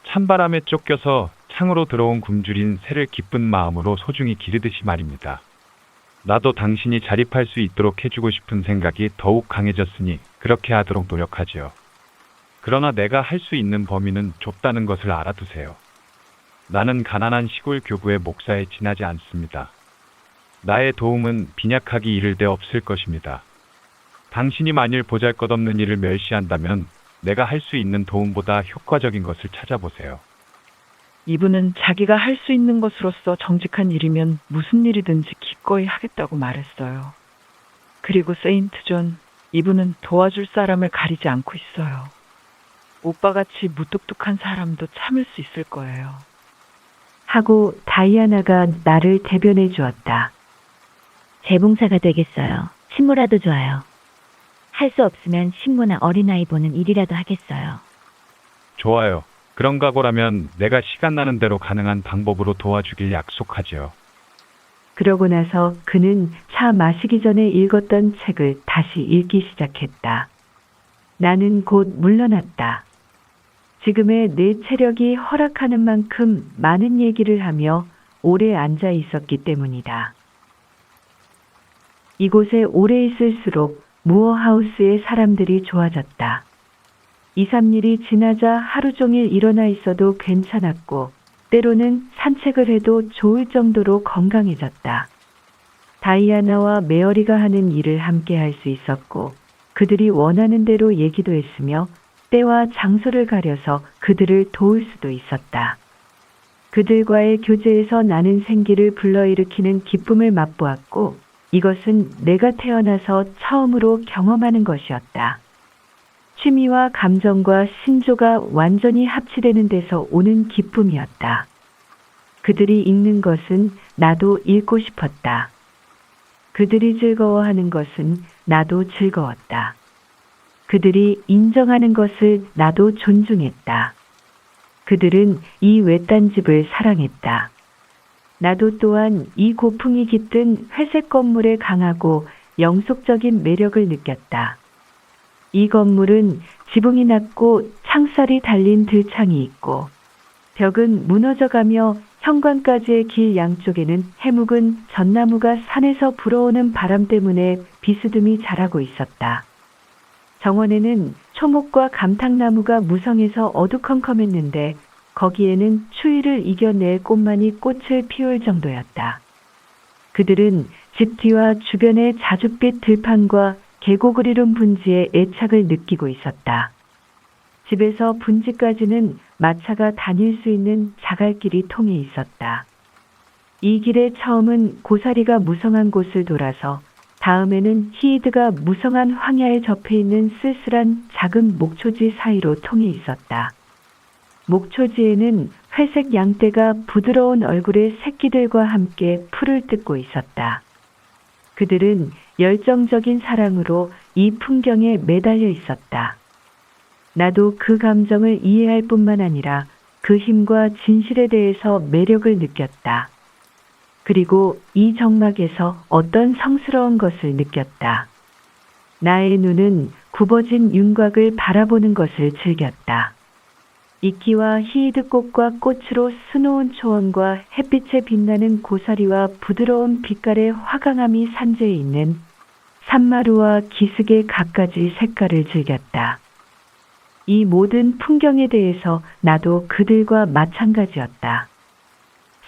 찬바람에 쫓겨서 창으로 들어온 굶주린 새를 기쁜 마음으로 소중히 기르듯이 말입니다. 나도 당신이 자립할 수 있도록 해주고 싶은 생각이 더욱 강해졌으니 그렇게 하도록 노력하지요. 그러나 내가 할 수 있는 범위는 좁다는 것을 알아두세요. 나는 가난한 시골 교부의 목사에 지나지 않습니다. 나의 도움은 빈약하기 이를 데 없을 것입니다. 당신이 만일 보잘것없는 일을 멸시한다면 내가 할 수 있는 도움보다 효과적인 것을 찾아보세요. 이분은 자기가 할 수 있는 것으로서 정직한 일이면 무슨 일이든지 기꺼이 하겠다고 말했어요. 그리고 세인트 존, 이분은 도와줄 사람을 가리지 않고 있어요. 오빠같이 무뚝뚝한 사람도 참을 수 있을 거예요. 하고 다이아나가 나를 대변해 주었다. 재봉사가 되겠어요. 신모라도 좋아요. 할 수 없으면 신모나 어린아이 보는 일이라도 하겠어요. 좋아요. 그런 각오라면 내가 시간 나는 대로 가능한 방법으로 도와주길 약속하지요. 그러고 나서 그는 차 마시기 전에 읽었던 책을 다시 읽기 시작했다. 나는 곧 물러났다. 지금의 내 체력이 허락하는 만큼 많은 얘기를 하며 오래 앉아 있었기 때문이다. 이곳에 오래 있을수록 무어하우스의 사람들이 좋아졌다. 2, 3일이 지나자 하루 종일 일어나 있어도 괜찮았고 때로는 산책을 해도 좋을 정도로 건강해졌다. 다이아나와 메어리가 하는 일을 함께 할 수 있었고 그들이 원하는 대로 얘기도 했으며 때와 장소를 가려서 그들을 도울 수도 있었다. 그들과의 교제에서 나는 생기를 불러일으키는 기쁨을 맛보았고 이것은 내가 태어나서 처음으로 경험하는 것이었다. 취미와 감정과 신조가 완전히 합치되는 데서 오는 기쁨이었다. 그들이 읽는 것은 나도 읽고 싶었다. 그들이 즐거워하는 것은 나도 즐거웠다. 그들이 인정하는 것을 나도 존중했다. 그들은 이 외딴 집을 사랑했다. 나도 또한 이 고풍이 깃든 회색 건물의 강하고 영속적인 매력을 느꼈다. 이 건물은 지붕이 낮고 창살이 달린 들창이 있고 벽은 무너져가며 현관까지의 길 양쪽에는 해묵은 전나무가 산에서 불어오는 바람 때문에 비스듬히 자라고 있었다. 정원에는 초목과 감탕나무가 무성해서 어두컴컴했는데 거기에는 추위를 이겨낼 꽃만이 꽃을 피울 정도였다. 그들은 집 뒤와 주변의 자줏빛 들판과 계곡을 이룬 분지에 애착을 느끼고 있었다. 집에서 분지까지는 마차가 다닐 수 있는 자갈길이 통해 있었다. 이 길의 처음은 고사리가 무성한 곳을 돌아서 다음에는 히이드가 무성한 황야에 접해 있는 쓸쓸한 작은 목초지 사이로 통해 있었다. 목초지에는 회색 양떼가 부드러운 얼굴의 새끼들과 함께 풀을 뜯고 있었다. 그들은 열정적인 사랑으로 이 풍경에 매달려 있었다. 나도 그 감정을 이해할 뿐만 아니라 그 힘과 진실에 대해서 매력을 느꼈다. 그리고 이 적막에서 어떤 성스러운 것을 느꼈다. 나의 눈은 굽어진 윤곽을 바라보는 것을 즐겼다. 이키와 히이드꽃과 꽃으로 수놓은 초원과 햇빛에 빛나는 고사리와 부드러운 빛깔의 화강암이 산재해 있는 산마루와 기슭의 갖가지 색깔을 즐겼다. 이 모든 풍경에 대해서 나도 그들과 마찬가지였다.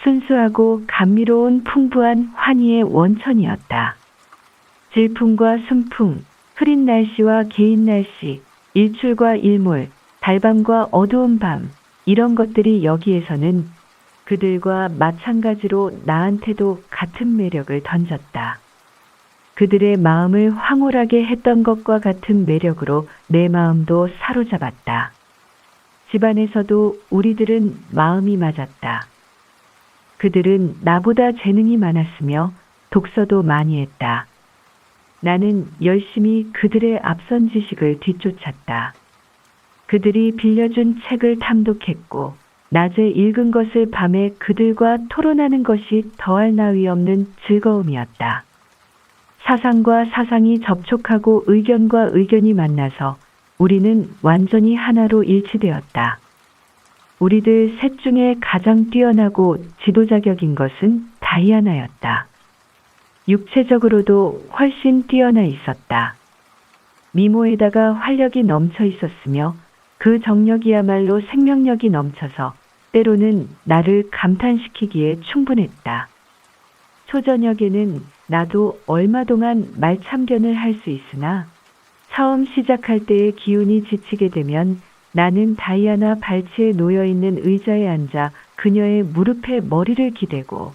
순수하고 감미로운 풍부한 환희의 원천이었다. 질풍과 순풍, 흐린 날씨와 개인 날씨, 일출과 일몰, 달밤과 어두운 밤, 이런 것들이 여기에서는 그들과 마찬가지로 나한테도 같은 매력을 던졌다. 그들의 마음을 황홀하게 했던 것과 같은 매력으로 내 마음도 사로잡았다. 집안에서도 우리들은 마음이 맞았다. 그들은 나보다 재능이 많았으며 독서도 많이 했다. 나는 열심히 그들의 앞선 지식을 뒤쫓았다. 그들이 빌려준 책을 탐독했고 낮에 읽은 것을 밤에 그들과 토론하는 것이 더할 나위 없는 즐거움이었다. 사상과 사상이 접촉하고 의견과 의견이 만나서 우리는 완전히 하나로 일치되었다. 우리들 셋 중에 가장 뛰어나고 지도 자격인 것은 다이아나였다. 육체적으로도 훨씬 뛰어나 있었다. 미모에다가 활력이 넘쳐 있었으며 그 정력이야말로 생명력이 넘쳐서 때로는 나를 감탄시키기에 충분했다. 초저녁에는 나도 얼마 동안 말참견을 할 수 있으나 처음 시작할 때의 기운이 지치게 되면 나는 다이아나 발치에 놓여있는 의자에 앉아 그녀의 무릎에 머리를 기대고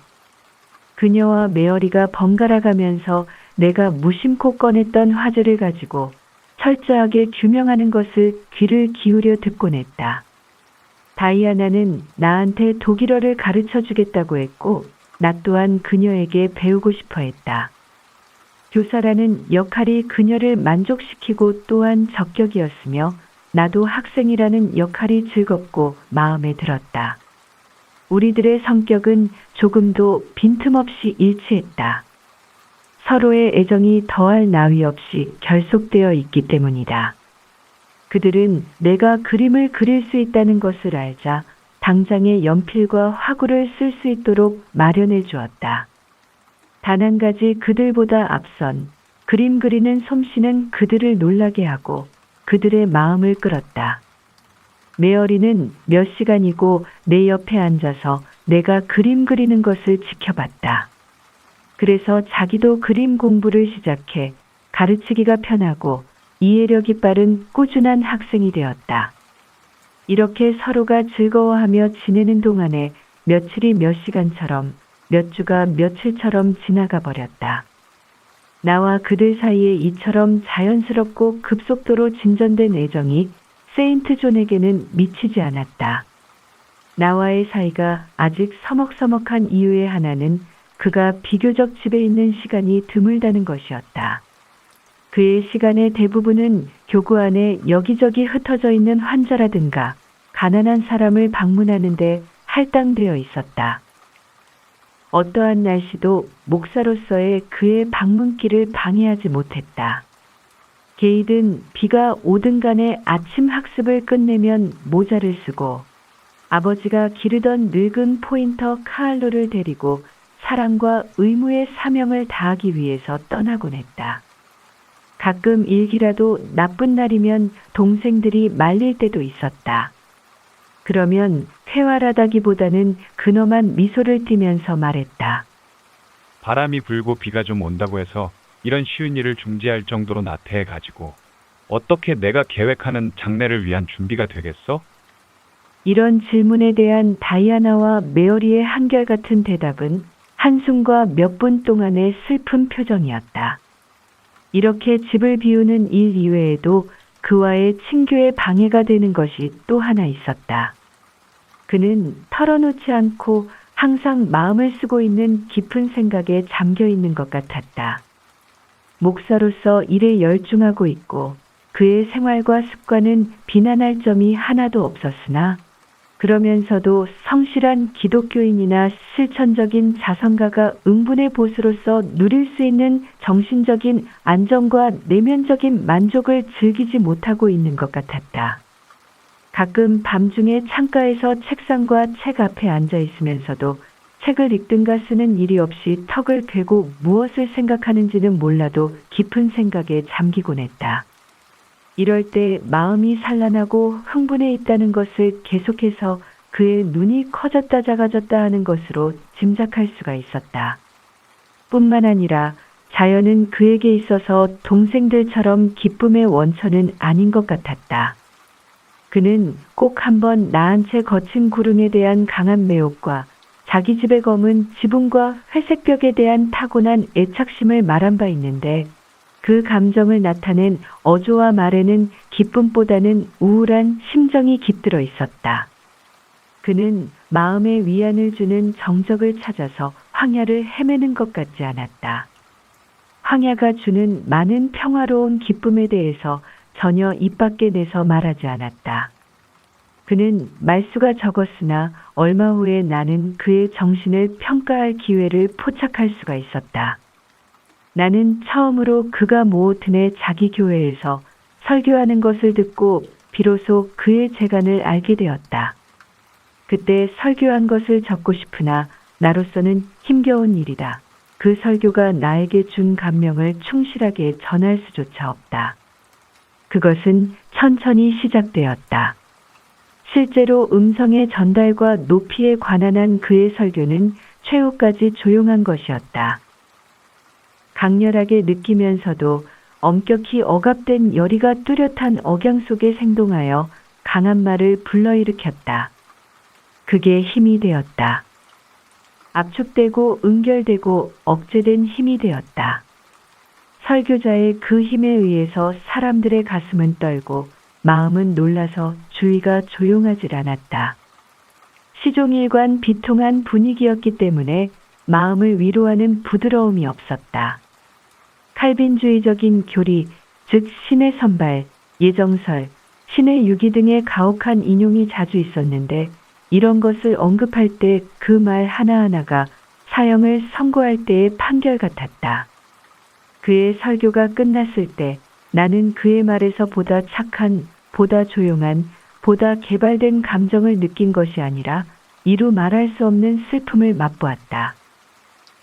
그녀와 메어리가 번갈아 가면서 내가 무심코 꺼냈던 화제를 가지고 철저하게 규명하는 것을 귀를 기울여 듣곤 했다. 다이아나는 나한테 독일어를 가르쳐 주겠다고 했고 나 또한 그녀에게 배우고 싶어 했다. 교사라는 역할이 그녀를 만족시키고 또한 적격이었으며 나도 학생이라는 역할이 즐겁고 마음에 들었다. 우리들의 성격은 조금도 빈틈없이 일치했다. 서로의 애정이 더할 나위 없이 결속되어 있기 때문이다. 그들은 내가 그림을 그릴 수 있다는 것을 알자 당장에 연필과 화구를 쓸 수 있도록 마련해 주었다. 단 한 가지 그들보다 앞선 그림 그리는 솜씨는 그들을 놀라게 하고 그들의 마음을 끌었다. 메어리는 몇 시간이고 내 옆에 앉아서 내가 그림 그리는 것을 지켜봤다. 그래서 자기도 그림 공부를 시작해 가르치기가 편하고 이해력이 빠른 꾸준한 학생이 되었다. 이렇게 서로가 즐거워하며 지내는 동안에 며칠이 몇 시간처럼 몇 주가 며칠처럼 지나가 버렸다. 나와 그들 사이에 이처럼 자연스럽고 급속도로 진전된 애정이 세인트 존에게는 미치지 않았다. 나와의 사이가 아직 서먹서먹한 이유의 하나는 그가 비교적 집에 있는 시간이 드물다는 것이었다. 그의 시간의 대부분은 교구 안에 여기저기 흩어져 있는 환자라든가 가난한 사람을 방문하는데 할당되어 있었다. 어떠한 날씨도 목사로서의 그의 방문길을 방해하지 못했다. 게이든 비가 오든 간에 아침 학습을 끝내면 모자를 쓰고 아버지가 기르던 늙은 포인터 카알로를 데리고 사랑과 의무의 사명을 다하기 위해서 떠나곤 했다. 가끔 일기라도 나쁜 날이면 동생들이 말릴 때도 있었다. 그러면 쾌활하다기보다는 근엄한 미소를 띠면서 말했다. 바람이 불고 비가 좀 온다고 해서 이런 쉬운 일을 중지할 정도로 나태해 가지고 어떻게 내가 계획하는 장례를 위한 준비가 되겠어? 이런 질문에 대한 다이아나와 메어리의 한결같은 대답은 한숨과 몇 분 동안의 슬픈 표정이었다. 이렇게 집을 비우는 일 이외에도 그와의 친교에 방해가 되는 것이 또 하나 있었다. 그는 털어놓지 않고 항상 마음을 쓰고 있는 깊은 생각에 잠겨 있는 것 같았다. 목사로서 일에 열중하고 있고 그의 생활과 습관은 비난할 점이 하나도 없었으나 그러면서도 성실한 기독교인이나 실천적인 자선가가 응분의 보수로서 누릴 수 있는 정신적인 안정과 내면적인 만족을 즐기지 못하고 있는 것 같았다. 가끔 밤중에 창가에서 책상과 책 앞에 앉아 있으면서도 책을 읽든가 쓰는 일이 없이 턱을 괴고 무엇을 생각하는지는 몰라도 깊은 생각에 잠기곤 했다. 이럴 때 마음이 산란하고 흥분해 있다는 것을 계속해서 그의 눈이 커졌다 작아졌다 하는 것으로 짐작할 수가 있었다. 뿐만 아니라 자연은 그에게 있어서 동생들처럼 기쁨의 원천은 아닌 것 같았다. 그는 꼭 한번 나한 채 거친 구름에 대한 강한 매혹과 자기 집의 검은 지붕과 회색 벽에 대한 타고난 애착심을 말한 바 있는데 그 감정을 나타낸 어조와 말에는 기쁨보다는 우울한 심정이 깃들어 있었다. 그는 마음에 위안을 주는 정적을 찾아서 황야를 헤매는 것 같지 않았다. 황야가 주는 많은 평화로운 기쁨에 대해서 전혀 입 밖에 내서 말하지 않았다. 그는 말수가 적었으나 얼마 후에 나는 그의 정신을 평가할 기회를 포착할 수가 있었다. 나는 처음으로 그가 모호튼의 자기 교회에서 설교하는 것을 듣고 비로소 그의 재간을 알게 되었다. 그때 설교한 것을 적고 싶으나 나로서는 힘겨운 일이다. 그 설교가 나에게 준 감명을 충실하게 전할 수조차 없다. 그것은 천천히 시작되었다. 실제로 음성의 전달과 높이에 관한 한 그의 설교는 최후까지 조용한 것이었다. 강렬하게 느끼면서도 엄격히 억압된 열의가 뚜렷한 억양 속에 생동하여 강한 말을 불러일으켰다. 그게 힘이 되었다. 압축되고 응결되고 억제된 힘이 되었다. 설교자의 그 힘에 의해서 사람들의 가슴은 떨고 마음은 놀라서 주위가 조용하질 않았다. 시종일관 비통한 분위기였기 때문에 마음을 위로하는 부드러움이 없었다. 칼빈주의적인 교리, 즉 신의 선발, 예정설, 신의 유기 등의 가혹한 인용이 자주 있었는데 이런 것을 언급할 때 그 말 하나하나가 사형을 선고할 때의 판결 같았다. 그의 설교가 끝났을 때 나는 그의 말에서 보다 착한, 보다 조용한, 보다 개발된 감정을 느낀 것이 아니라 이루 말할 수 없는 슬픔을 맛보았다.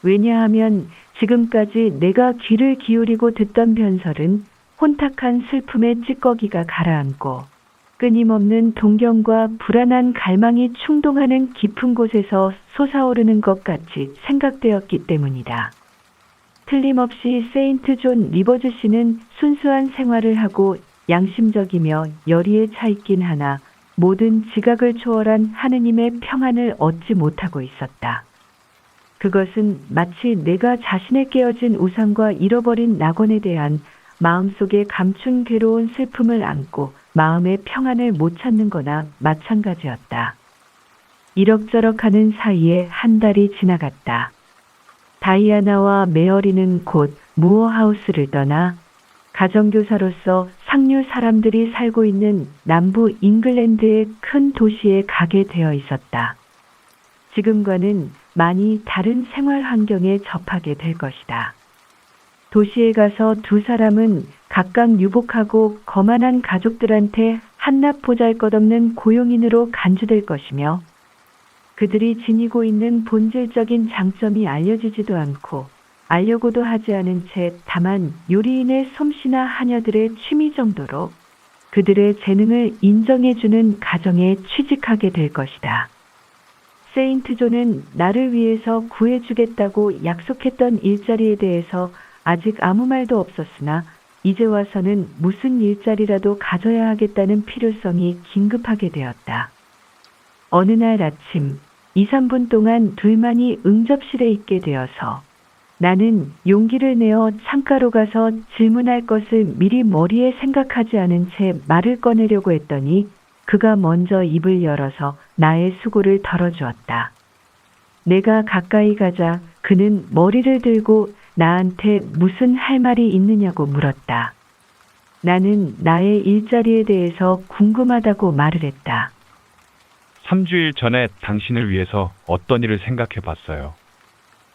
왜냐하면 지금까지 내가 귀를 기울이고 듣던 변설은 혼탁한 슬픔의 찌꺼기가 가라앉고 끊임없는 동경과 불안한 갈망이 충동하는 깊은 곳에서 솟아오르는 것 같이 생각되었기 때문이다. 틀림없이 세인트 존 리버즈 씨는 순수한 생활을 하고 양심적이며 열의에 차 있긴 하나 모든 지각을 초월한 하느님의 평안을 얻지 못하고 있었다. 그것은 마치 내가 자신의 깨어진 우상과 잃어버린 낙원에 대한 마음속에 감춘 괴로운 슬픔을 안고 마음의 평안을 못 찾는 거나 마찬가지였다. 이럭저럭 하는 사이에 한 달이 지나갔다. 다이아나와 메어리는 곧 무어하우스를 떠나 가정교사로서 상류 사람들이 살고 있는 남부 잉글랜드의 큰 도시에 가게 되어 있었다. 지금과는 많이 다른 생활 환경에 접하게 될 것이다. 도시에 가서 두 사람은 각각 유복하고 거만한 가족들한테 한낱 보잘것없는 고용인으로 간주될 것이며 그들이 지니고 있는 본질적인 장점이 알려지지도 않고 알려고도 하지 않은 채 다만 요리인의 솜씨나 하녀들의 취미 정도로 그들의 재능을 인정해주는 가정에 취직하게 될 것이다. 세인트 존은 나를 위해서 구해주겠다고 약속했던 일자리에 대해서 아직 아무 말도 없었으나 이제 와서는 무슨 일자리라도 가져야 하겠다는 필요성이 긴급하게 되었다. 어느 날 아침 2, 3분 동안 둘만이 응접실에 있게 되어서 나는 용기를 내어 창가로 가서 질문할 것을 미리 머리에 생각하지 않은 채 말을 꺼내려고 했더니 그가 먼저 입을 열어서 나의 수고를 덜어주었다. 내가 가까이 가자 그는 머리를 들고 나한테 무슨 할 말이 있느냐고 물었다. 나는 나의 일자리에 대해서 궁금하다고 말을 했다. 3주일 전에 당신을 위해서 어떤 일을 생각해 봤어요.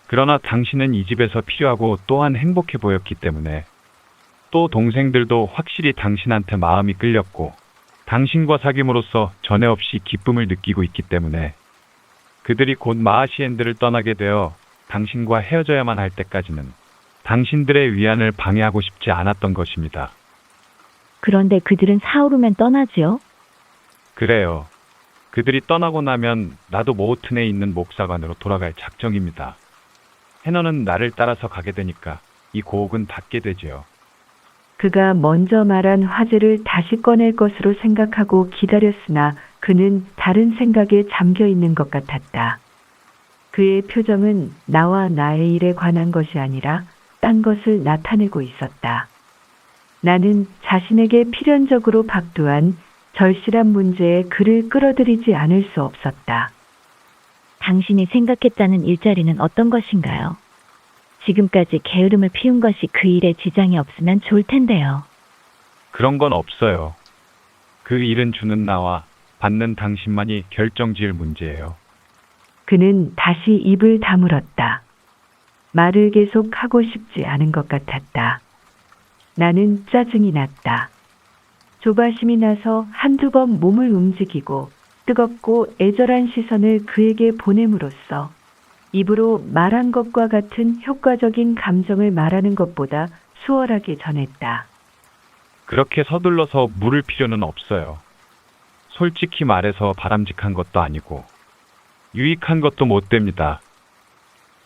그러나 당신은 이 집에서 필요하고 또한 행복해 보였기 때문에 또 동생들도 확실히 당신한테 마음이 끌렸고 당신과 사귐으로써 전에 없이 기쁨을 느끼고 있기 때문에 그들이 곧 마하시엔드를 떠나게 되어 당신과 헤어져야만 할 때까지는 당신들의 위안을 방해하고 싶지 않았던 것입니다. 그런데 그들은 사오르면 떠나지요? 그래요. 그들이 떠나고 나면 나도 모우튼에 있는 목사관으로 돌아갈 작정입니다. 해너는 나를 따라서 가게 되니까 이 고옥은 닫게 되지요. 그가 먼저 말한 화제를 다시 꺼낼 것으로 생각하고 기다렸으나 그는 다른 생각에 잠겨 있는 것 같았다. 그의 표정은 나와 나의 일에 관한 것이 아니라 딴 것을 나타내고 있었다. 나는 자신에게 필연적으로 박두한 절실한 문제에 그를 끌어들이지 않을 수 없었다. 당신이 생각했다는 일자리는 어떤 것인가요? 지금까지 게으름을 피운 것이 그 일에 지장이 없으면 좋을 텐데요. 그런 건 없어요. 그 일은 주는 나와 받는 당신만이 결정지을 문제예요. 그는 다시 입을 다물었다. 말을 계속 하고 싶지 않은 것 같았다. 나는 짜증이 났다. 조바심이 나서 한두 번 몸을 움직이고 뜨겁고 애절한 시선을 그에게 보냄으로써 입으로 말한 것과 같은 효과적인 감정을 말하는 것보다 수월하게 전했다. 그렇게 서둘러서 물을 필요는 없어요. 솔직히 말해서 바람직한 것도 아니고 유익한 것도 못 됩니다.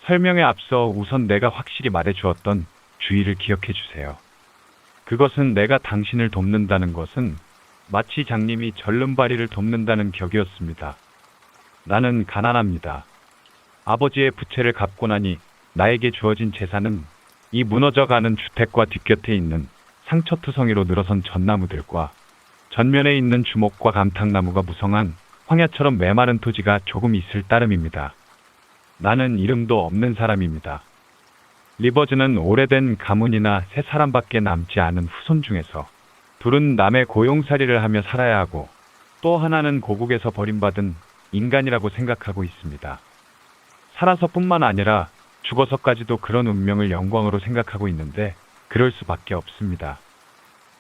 설명에 앞서 우선 내가 확실히 말해주었던 주의를 기억해 주세요. 그것은 내가 당신을 돕는다는 것은 마치 장님이 절름발이를 돕는다는 격이었습니다. 나는 가난합니다. 아버지의 부채를 갚고 나니 나에게 주어진 재산은 이 무너져가는 주택과 뒷곁에 있는 상처투성이로 늘어선 전나무들과 전면에 있는 주목과 감탕나무가 무성한 황야처럼 메마른 토지가 조금 있을 따름입니다. 나는 이름도 없는 사람입니다. 리버즈는 오래된 가문이나 세 사람밖에 남지 않은 후손 중에서 둘은 남의 고용살이를 하며 살아야 하고 또 하나는 고국에서 버림받은 인간이라고 생각하고 있습니다. 살아서뿐만 아니라 죽어서까지도 그런 운명을 영광으로 생각하고 있는데 그럴 수밖에 없습니다.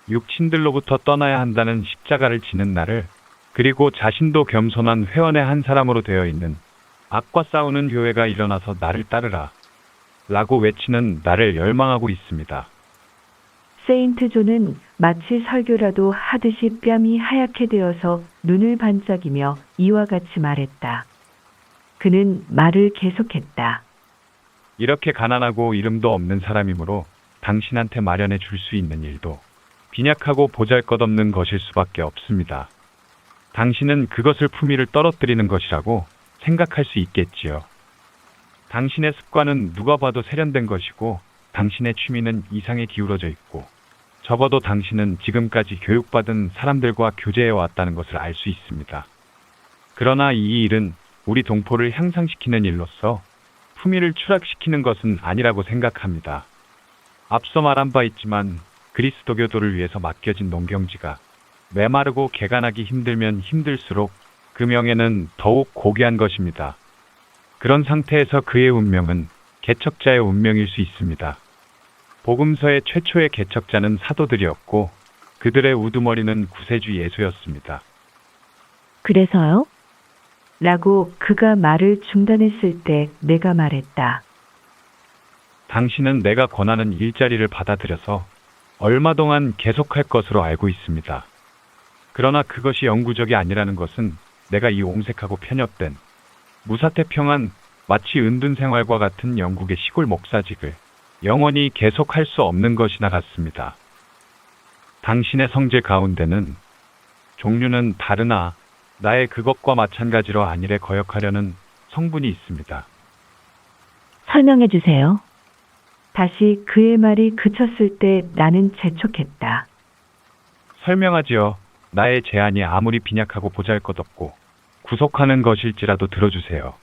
육친들로부터 떠나야 한다는 십자가를 지는 나를, 그리고 자신도 겸손한 회원의 한 사람으로 되어 있는 악과 싸우는 교회가 일어나서 나를 따르라 라고 외치는 나를 열망하고 있습니다. 세인트 존은 마치 설교라도 하듯이 뺨이 하얗게 되어서 눈을 반짝이며 이와 같이 말했다. 그는 말을 계속했다. 이렇게 가난하고 이름도 없는 사람이므로 당신한테 마련해 줄 수 있는 일도 빈약하고 보잘것없는 것일 수밖에 없습니다. 당신은 그것을 품위를 떨어뜨리는 것이라고 생각할 수 있겠지요. 당신의 습관은 누가 봐도 세련된 것이고 당신의 취미는 이상에 기울어져 있고 적어도 당신은 지금까지 교육받은 사람들과 교제해 왔다는 것을 알 수 있습니다. 그러나 이 일은 우리 동포를 향상시키는 일로서 품위를 추락시키는 것은 아니라고 생각합니다. 앞서 말한 바 있지만 그리스도교도를 위해서 맡겨진 농경지가 메마르고 개간하기 힘들면 힘들수록 그 명예는 더욱 고귀한 것입니다. 그런 상태에서 그의 운명은 개척자의 운명일 수 있습니다. 복음서의 최초의 개척자는 사도들이었고 그들의 우두머리는 구세주 예수였습니다. 그래서요? 라고 그가 말을 중단했을 때 내가 말했다. 당신은 내가 권하는 일자리를 받아들여서 얼마 동안 계속할 것으로 알고 있습니다. 그러나 그것이 영구적이 아니라는 것은 내가 이 옹색하고 편협된 무사태평한 마치 은둔 생활과 같은 영국의 시골 목사직을 영원히 계속할 수 없는 것이나 같습니다. 당신의 성질 가운데는 종류는 다르나 나의 그것과 마찬가지로 안일에 거역하려는 성분이 있습니다. 설명해 주세요. 다시 그의 말이 그쳤을 때 나는 재촉했다. 설명하지요. 나의 제안이 아무리 빈약하고 보잘것없고 구속하는 것일지라도 들어주세요.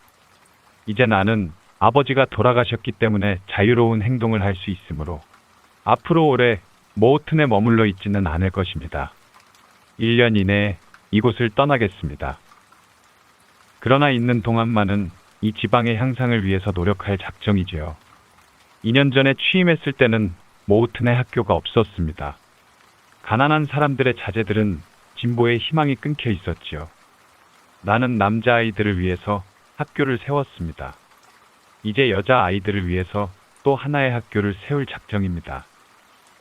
이제 나는 아버지가 돌아가셨기 때문에 자유로운 행동을 할 수 있으므로 앞으로 오래 모우튼에 머물러 있지는 않을 것입니다. 1년 이내에 이곳을 떠나겠습니다. 그러나 있는 동안만은 이 지방의 향상을 위해서 노력할 작정이지요. 2년 전에 취임했을 때는 모우튼의 학교가 없었습니다. 가난한 사람들의 자제들은 진보의 희망이 끊겨 있었지요. 나는 남자아이들을 위해서 학교를 세웠습니다. 이제 여자아이들을 위해서 또 하나의 학교를 세울 작정입니다.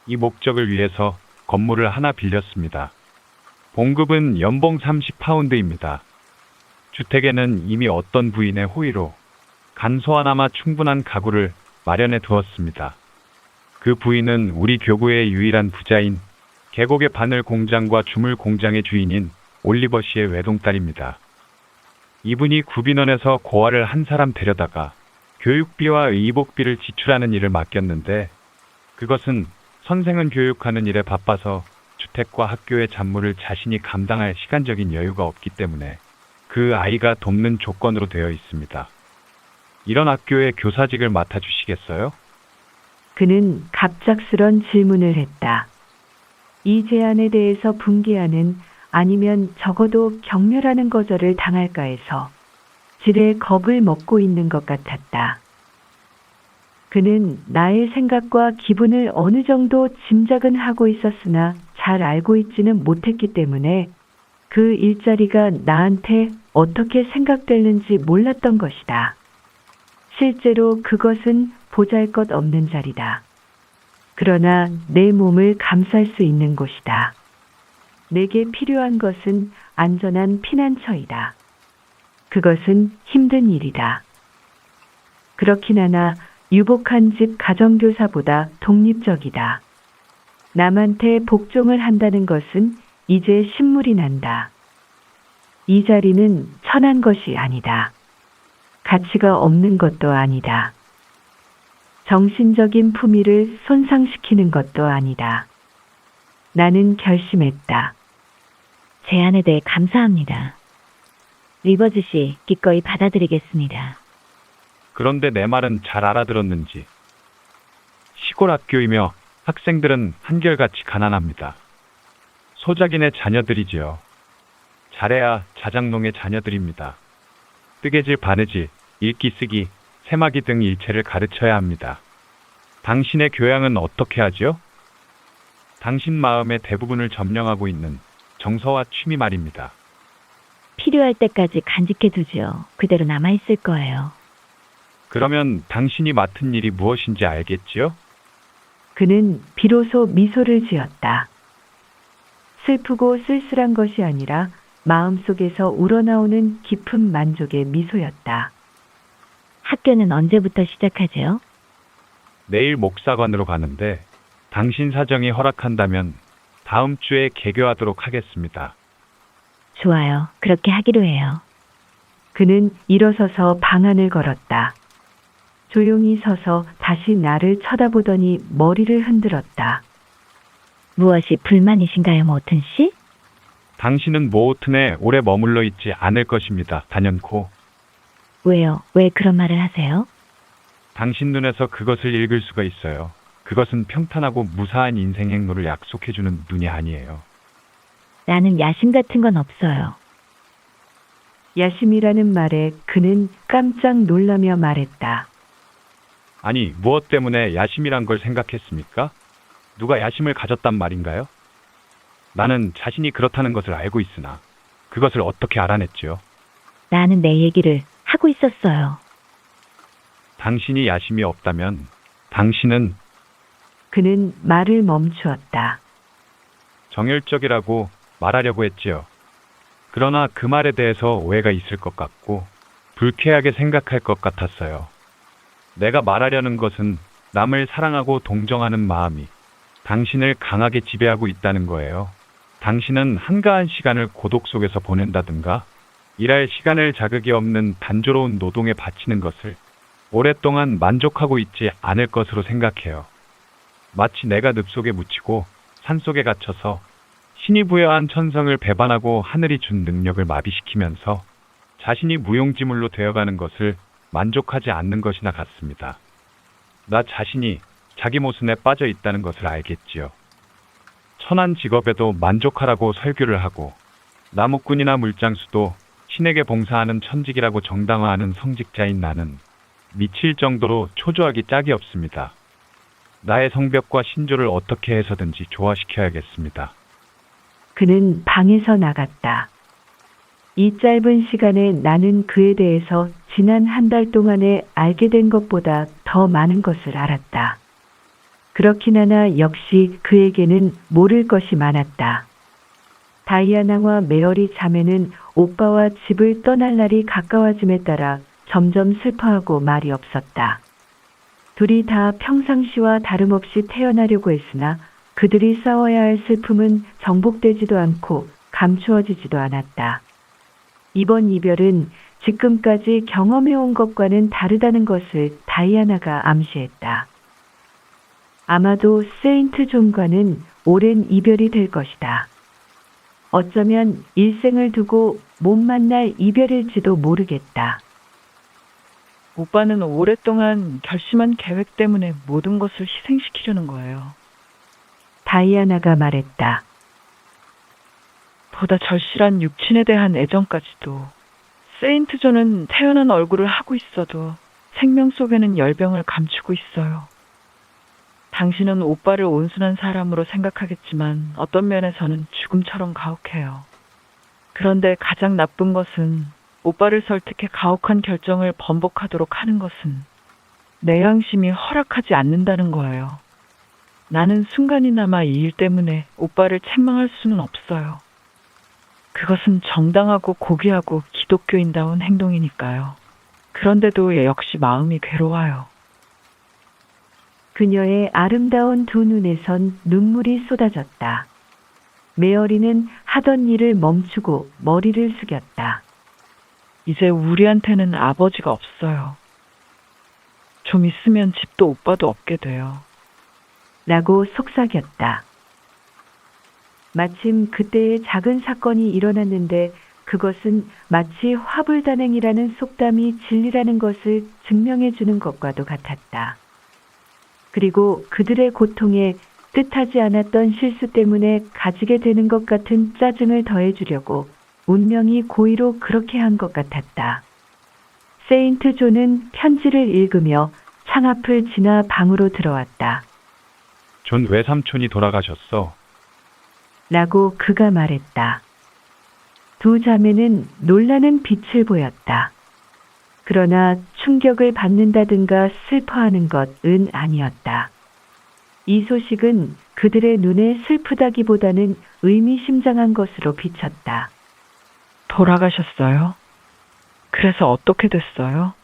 이 목적을 위해서 건물을 하나 빌렸습니다. 봉급은 연봉 30파운드입니다. 주택에는 이미 어떤 부인의 호의로 간소하나마 충분한 가구를 마련해 두었습니다. 그 부인은 우리 교구의 유일한 부자인 계곡의 바늘 공장과 주물 공장의 주인인 올리버 씨의 외동딸입니다. 이분이 구빈원에서 고아를 한 사람 데려다가 교육비와 의복비를 지출하는 일을 맡겼는데 그것은 선생은 교육하는 일에 바빠서 주택과 학교의 잡무를 자신이 감당할 시간적인 여유가 없기 때문에 그 아이가 돕는 조건으로 되어 있습니다. 이런 학교의 교사직을 맡아주시겠어요? 그는 갑작스런 질문을 했다. 이 제안에 대해서 분개하는 아니면 적어도 경멸하는 거절을 당할까 해서 지레 겁을 먹고 있는 것 같았다. 그는 나의 생각과 기분을 어느 정도 짐작은 하고 있었으나 잘 알고 있지는 못했기 때문에 그 일자리가 나한테 어떻게 생각되는지 몰랐던 것이다. 실제로 그것은 보잘것없는 자리다. 그러나 내 몸을 감쌀 수 있는 곳이다. 내게 필요한 것은 안전한 피난처이다. 그것은 힘든 일이다. 그렇긴 하나 유복한 집 가정교사보다 독립적이다. 남한테 복종을 한다는 것은 이제 신물이 난다. 이 자리는 천한 것이 아니다. 가치가 없는 것도 아니다. 정신적인 품위를 손상시키는 것도 아니다. 나는 결심했다. 제안에 대해 감사합니다. 리버즈 씨, 기꺼이 받아들이겠습니다. 그런데 내 말은 잘 알아들었는지. 시골 학교이며 학생들은 한결같이 가난합니다. 소작인의 자녀들이지요. 잘해야 자장농의 자녀들입니다. 뜨개질, 바느질, 읽기, 쓰기, 세마기 등 일체를 가르쳐야 합니다. 당신의 교양은 어떻게 하지요? 당신 마음의 대부분을 점령하고 있는 정서와 취미 말입니다. 필요할 때까지 간직해 두지요. 그대로 남아있을 거예요. 그러면 당신이 맡은 일이 무엇인지 알겠지요? 그는 비로소 미소를 지었다. 슬프고 쓸쓸한 것이 아니라 마음속에서 우러나오는 깊은 만족의 미소였다. 학교는 언제부터 시작하죠? 내일 목사관으로 가는데 당신 사정이 허락한다면 다음 주에 개교하도록 하겠습니다. 좋아요. 그렇게 하기로 해요. 그는 일어서서 방안을 걸었다. 조용히 서서 다시 나를 쳐다보더니 머리를 흔들었다. 무엇이 불만이신가요, 모튼 씨? 당신은 모우튼에 오래 머물러 있지 않을 것입니다. 단연코. 왜요? 왜 그런 말을 하세요? 당신 눈에서 그것을 읽을 수가 있어요. 그것은 평탄하고 무사한 인생 행로를 약속해주는 눈이 아니에요. 나는 야심 같은 건 없어요. 야심이라는 말에 그는 깜짝 놀라며 말했다. 아니, 무엇 때문에 야심이란 걸 생각했습니까? 누가 야심을 가졌단 말인가요? 나는 자신이 그렇다는 것을 알고 있으나 그것을 어떻게 알아냈지요? 나는 내 얘기를 하고 있었어요. 당신이 야심이 없다면 당신은 그는 말을 멈추었다. 정열적이라고 말하려고 했지요. 그러나 그 말에 대해서 오해가 있을 것 같고 불쾌하게 생각할 것 같았어요. 내가 말하려는 것은 남을 사랑하고 동정하는 마음이 당신을 강하게 지배하고 있다는 거예요. 당신은 한가한 시간을 고독 속에서 보낸다든가 일할 시간을 자극이 없는 단조로운 노동에 바치는 것을 오랫동안 만족하고 있지 않을 것으로 생각해요. 마치 내가 늪속에 묻히고 산속에 갇혀서 신이 부여한 천성을 배반하고 하늘이 준 능력을 마비시키면서 자신이 무용지물로 되어가는 것을 만족하지 않는 것이나 같습니다. 나 자신이 자기 모순에 빠져 있다는 것을 알겠지요. 천한 직업에도 만족하라고 설교를 하고 나무꾼이나 물장수도 신에게 봉사하는 천직이라고 정당화하는 성직자인 나는 미칠 정도로 초조하기 짝이 없습니다. 나의 성벽과 신조를 어떻게 해서든지 조화시켜야겠습니다. 그는 방에서 나갔다. 이 짧은 시간에 나는 그에 대해서 지난 한 달 동안에 알게 된 것보다 더 많은 것을 알았다. 그렇긴 하나 역시 그에게는 모를 것이 많았다. 다이아나와 메어리 자매는 오빠와 집을 떠날 날이 가까워짐에 따라 점점 슬퍼하고 말이 없었다. 둘이 다 평상시와 다름없이 태어나려고 했으나 그들이 싸워야 할 슬픔은 정복되지도 않고 감추어지지도 않았다. 이번 이별은 지금까지 경험해온 것과는 다르다는 것을 다이아나가 암시했다. 아마도 세인트 존과는 오랜 이별이 될 것이다. 어쩌면 일생을 두고 못 만날 이별일지도 모르겠다. 오빠는 오랫동안 결심한 계획 때문에 모든 것을 희생시키려는 거예요. 다이아나가 말했다. 보다 절실한 육친에 대한 애정까지도. 세인트 존은 태어난 얼굴을 하고 있어도 생명 속에는 열병을 감추고 있어요. 당신은 오빠를 온순한 사람으로 생각하겠지만 어떤 면에서는 죽음처럼 가혹해요. 그런데 가장 나쁜 것은 오빠를 설득해 가혹한 결정을 번복하도록 하는 것은 내 양심이 허락하지 않는다는 거예요. 나는 순간이나마 이 일 때문에 오빠를 책망할 수는 없어요. 그것은 정당하고 고귀하고 기독교인다운 행동이니까요. 그런데도 역시 마음이 괴로워요. 그녀의 아름다운 두 눈에선 눈물이 쏟아졌다. 메어리는 하던 일을 멈추고 머리를 숙였다. 이제 우리한테는 아버지가 없어요. 좀 있으면 집도 오빠도 없게 돼요. 라고 속삭였다. 마침 그때의 작은 사건이 일어났는데 그것은 마치 화불단행이라는 속담이 진리라는 것을 증명해 주는 것과도 같았다. 그리고 그들의 고통에 뜻하지 않았던 실수 때문에 가지게 되는 것 같은 짜증을 더해주려고 운명이 고의로 그렇게 한 것 같았다. 세인트 존은 편지를 읽으며 창앞을 지나 방으로 들어왔다. 존 외삼촌이 돌아가셨어. 라고 그가 말했다. 두 자매는 놀라는 빛을 보였다. 그러나 충격을 받는다든가 슬퍼하는 것은 아니었다. 이 소식은 그들의 눈에 슬프다기보다는 의미심장한 것으로 비쳤다. 돌아가셨어요? 그래서 어떻게 됐어요?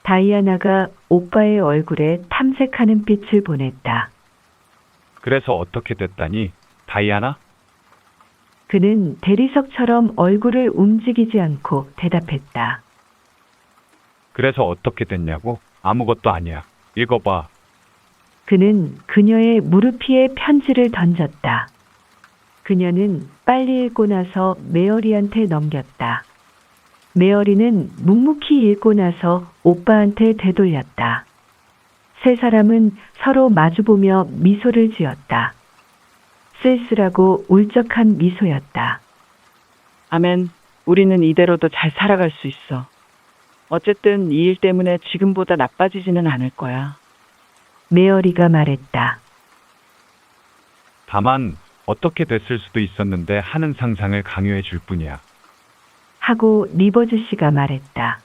다이아나가 오빠의 얼굴에 탐색하는 빛을 보냈다. 그래서 어떻게 됐다니? 다이아나? 그는 대리석처럼 얼굴을 움직이지 않고 대답했다. 그래서 어떻게 됐냐고? 아무것도 아니야. 읽어봐. 그는 그녀의 무릎 위에 편지를 던졌다. 그녀는 빨리 읽고 나서 메어리한테 넘겼다. 메어리는 묵묵히 읽고 나서 오빠한테 되돌렸다. 세 사람은 서로 마주보며 미소를 지었다. 쓸쓸하고 울적한 미소였다. 아멘, 우리는 이대로도 잘 살아갈 수 있어. 어쨌든 이 일 때문에 지금보다 나빠지지는 않을 거야. 메어리가 말했다. 다만 어떻게 됐을 수도 있었는데 하는 상상을 강요해 줄 뿐이야. 하고 리버즈 씨가 말했다.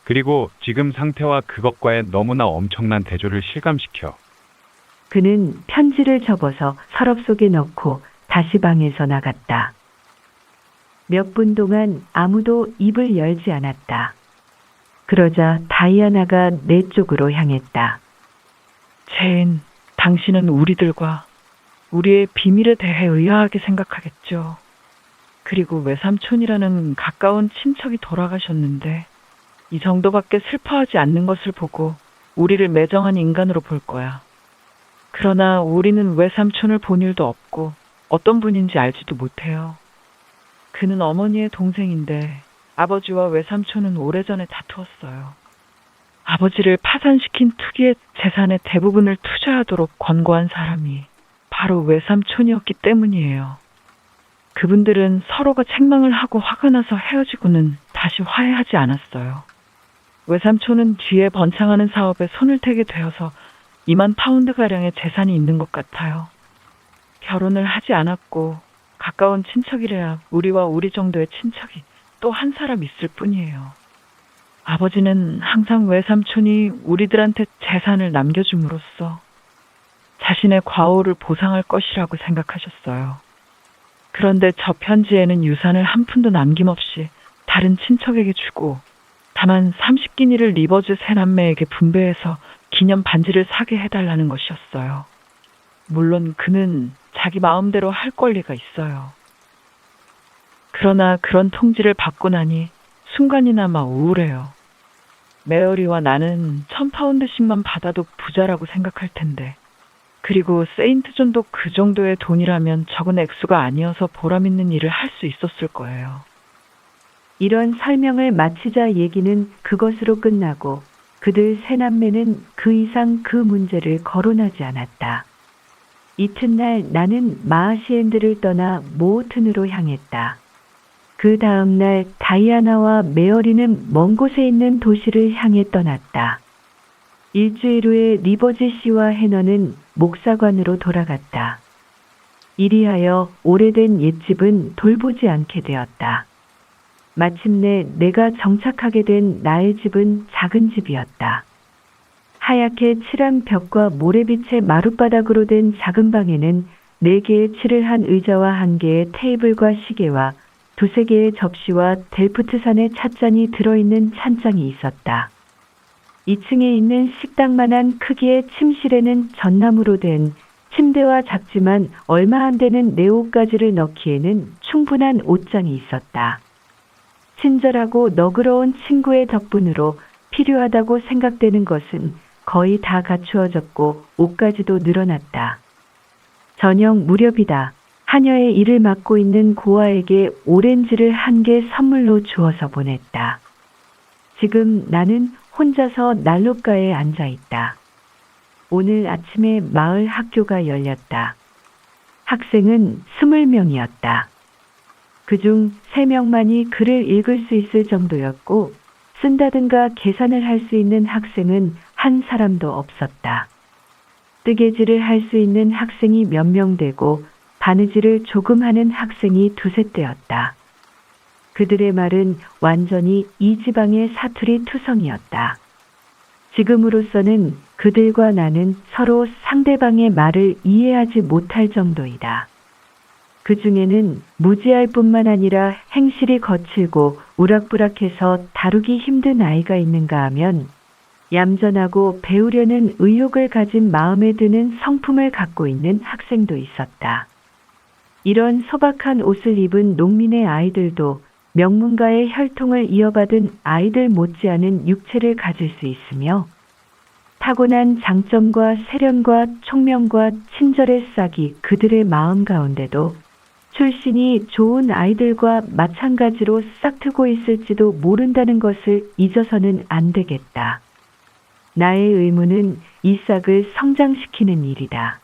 그리고 지금 상태와 그것과의 너무나 엄청난 대조를 실감시켜. 그는 편지를 접어서 서랍 속에 넣고 다시 방에서 나갔다. 몇 분 동안 아무도 입을 열지 않았다. 그러자 다이아나가 내 쪽으로 향했다. 제인, 당신은 우리들과 우리의 비밀에 대해 의아하게 생각하겠죠. 그리고 외삼촌이라는 가까운 친척이 돌아가셨는데 이 정도밖에 슬퍼하지 않는 것을 보고 우리를 매정한 인간으로 볼 거야. 그러나 우리는 외삼촌을 본 일도 없고 어떤 분인지 알지도 못해요. 그는 어머니의 동생인데 아버지와 외삼촌은 오래전에 다투었어요. 아버지를 파산시킨 투기의 재산의 대부분을 투자하도록 권고한 사람이 바로 외삼촌이었기 때문이에요. 그분들은 서로가 책망을 하고 화가 나서 헤어지고는 다시 화해하지 않았어요. 외삼촌은 뒤에 번창하는 사업에 손을 대게 되어서 2만 파운드가량의 재산이 있는 것 같아요. 결혼을 하지 않았고 가까운 친척이래야 우리와 우리 정도의 친척이 또 한 사람 있을 뿐이에요. 아버지는 항상 외삼촌이 우리들한테 재산을 남겨줌으로써 자신의 과오를 보상할 것이라고 생각하셨어요. 그런데 저 편지에는 유산을 한 푼도 남김없이 다른 친척에게 주고 다만 30기니를 리버즈 세 남매에게 분배해서 기념 반지를 사게 해달라는 것이었어요. 물론 그는 자기 마음대로 할 권리가 있어요. 그러나 그런 통지를 받고 나니 순간이나마 우울해요. 메어리와 나는 1000파운드씩만 받아도 부자라고 생각할 텐데, 그리고 세인트 존도 그 정도의 돈이라면 적은 액수가 아니어서 보람있는 일을 할 수 있었을 거예요. 이런 설명을 마치자 얘기는 그것으로 끝나고 그들 세 남매는 그 이상 그 문제를 거론하지 않았다. 이튿날 나는 마하시엔드를 떠나 모어튼으로 향했다. 그 다음날 다이아나와 메어리는 먼 곳에 있는 도시를 향해 떠났다. 일주일 후에 리버지씨와 해너는 목사관으로 돌아갔다. 이리하여 오래된 옛집은 돌보지 않게 되었다. 마침내 내가 정착하게 된 나의 집은 작은 집이었다. 하얗게 칠한 벽과 모래빛의 마룻바닥으로 된 작은 방에는 4개의 칠을 한 의자와 1개의 테이블과 시계와 2-3개의 접시와 델프트산의 찻잔이 들어있는 찬장이 있었다. 2층에 있는 식당만한 크기의 침실에는 전나무로 된 침대와 작지만 얼마 안 되는 내 옷가지를 넣기에는 충분한 옷장이 있었다. 친절하고 너그러운 친구의 덕분으로 필요하다고 생각되는 것은 거의 다 갖추어졌고 옷가지도 늘어났다. 저녁 무렵이다. 하녀의 일을 맡고 있는 고아에게 오렌지를 1개 선물로 주어서 보냈다. 지금 나는 혼자서 난로가에 앉아 있다. 오늘 아침에 마을 학교가 열렸다. 학생은 20명이었다. 그중 3명만이 글을 읽을 수 있을 정도였고 쓴다든가 계산을 할 수 있는 학생은 한 사람도 없었다. 뜨개질을 할 수 있는 학생이 몇 명 되고 바느질을 조금 하는 학생이 2-3대였다. 그들의 말은 완전히 이 지방의 사투리 투성이었다. 지금으로서는 그들과 나는 서로 상대방의 말을 이해하지 못할 정도이다. 그 중에는 무지할 뿐만 아니라 행실이 거칠고 우락부락해서 다루기 힘든 아이가 있는가 하면 얌전하고 배우려는 의욕을 가진 마음에 드는 성품을 갖고 있는 학생도 있었다. 이런 소박한 옷을 입은 농민의 아이들도 명문가의 혈통을 이어받은 아이들 못지않은 육체를 가질 수 있으며 타고난 장점과 세련과 총명과 친절의 싹이 그들의 마음 가운데도 출신이 좋은 아이들과 마찬가지로 싹트고 있을지도 모른다는 것을 잊어서는 안 되겠다. 나의 의무는 이 싹을 성장시키는 일이다.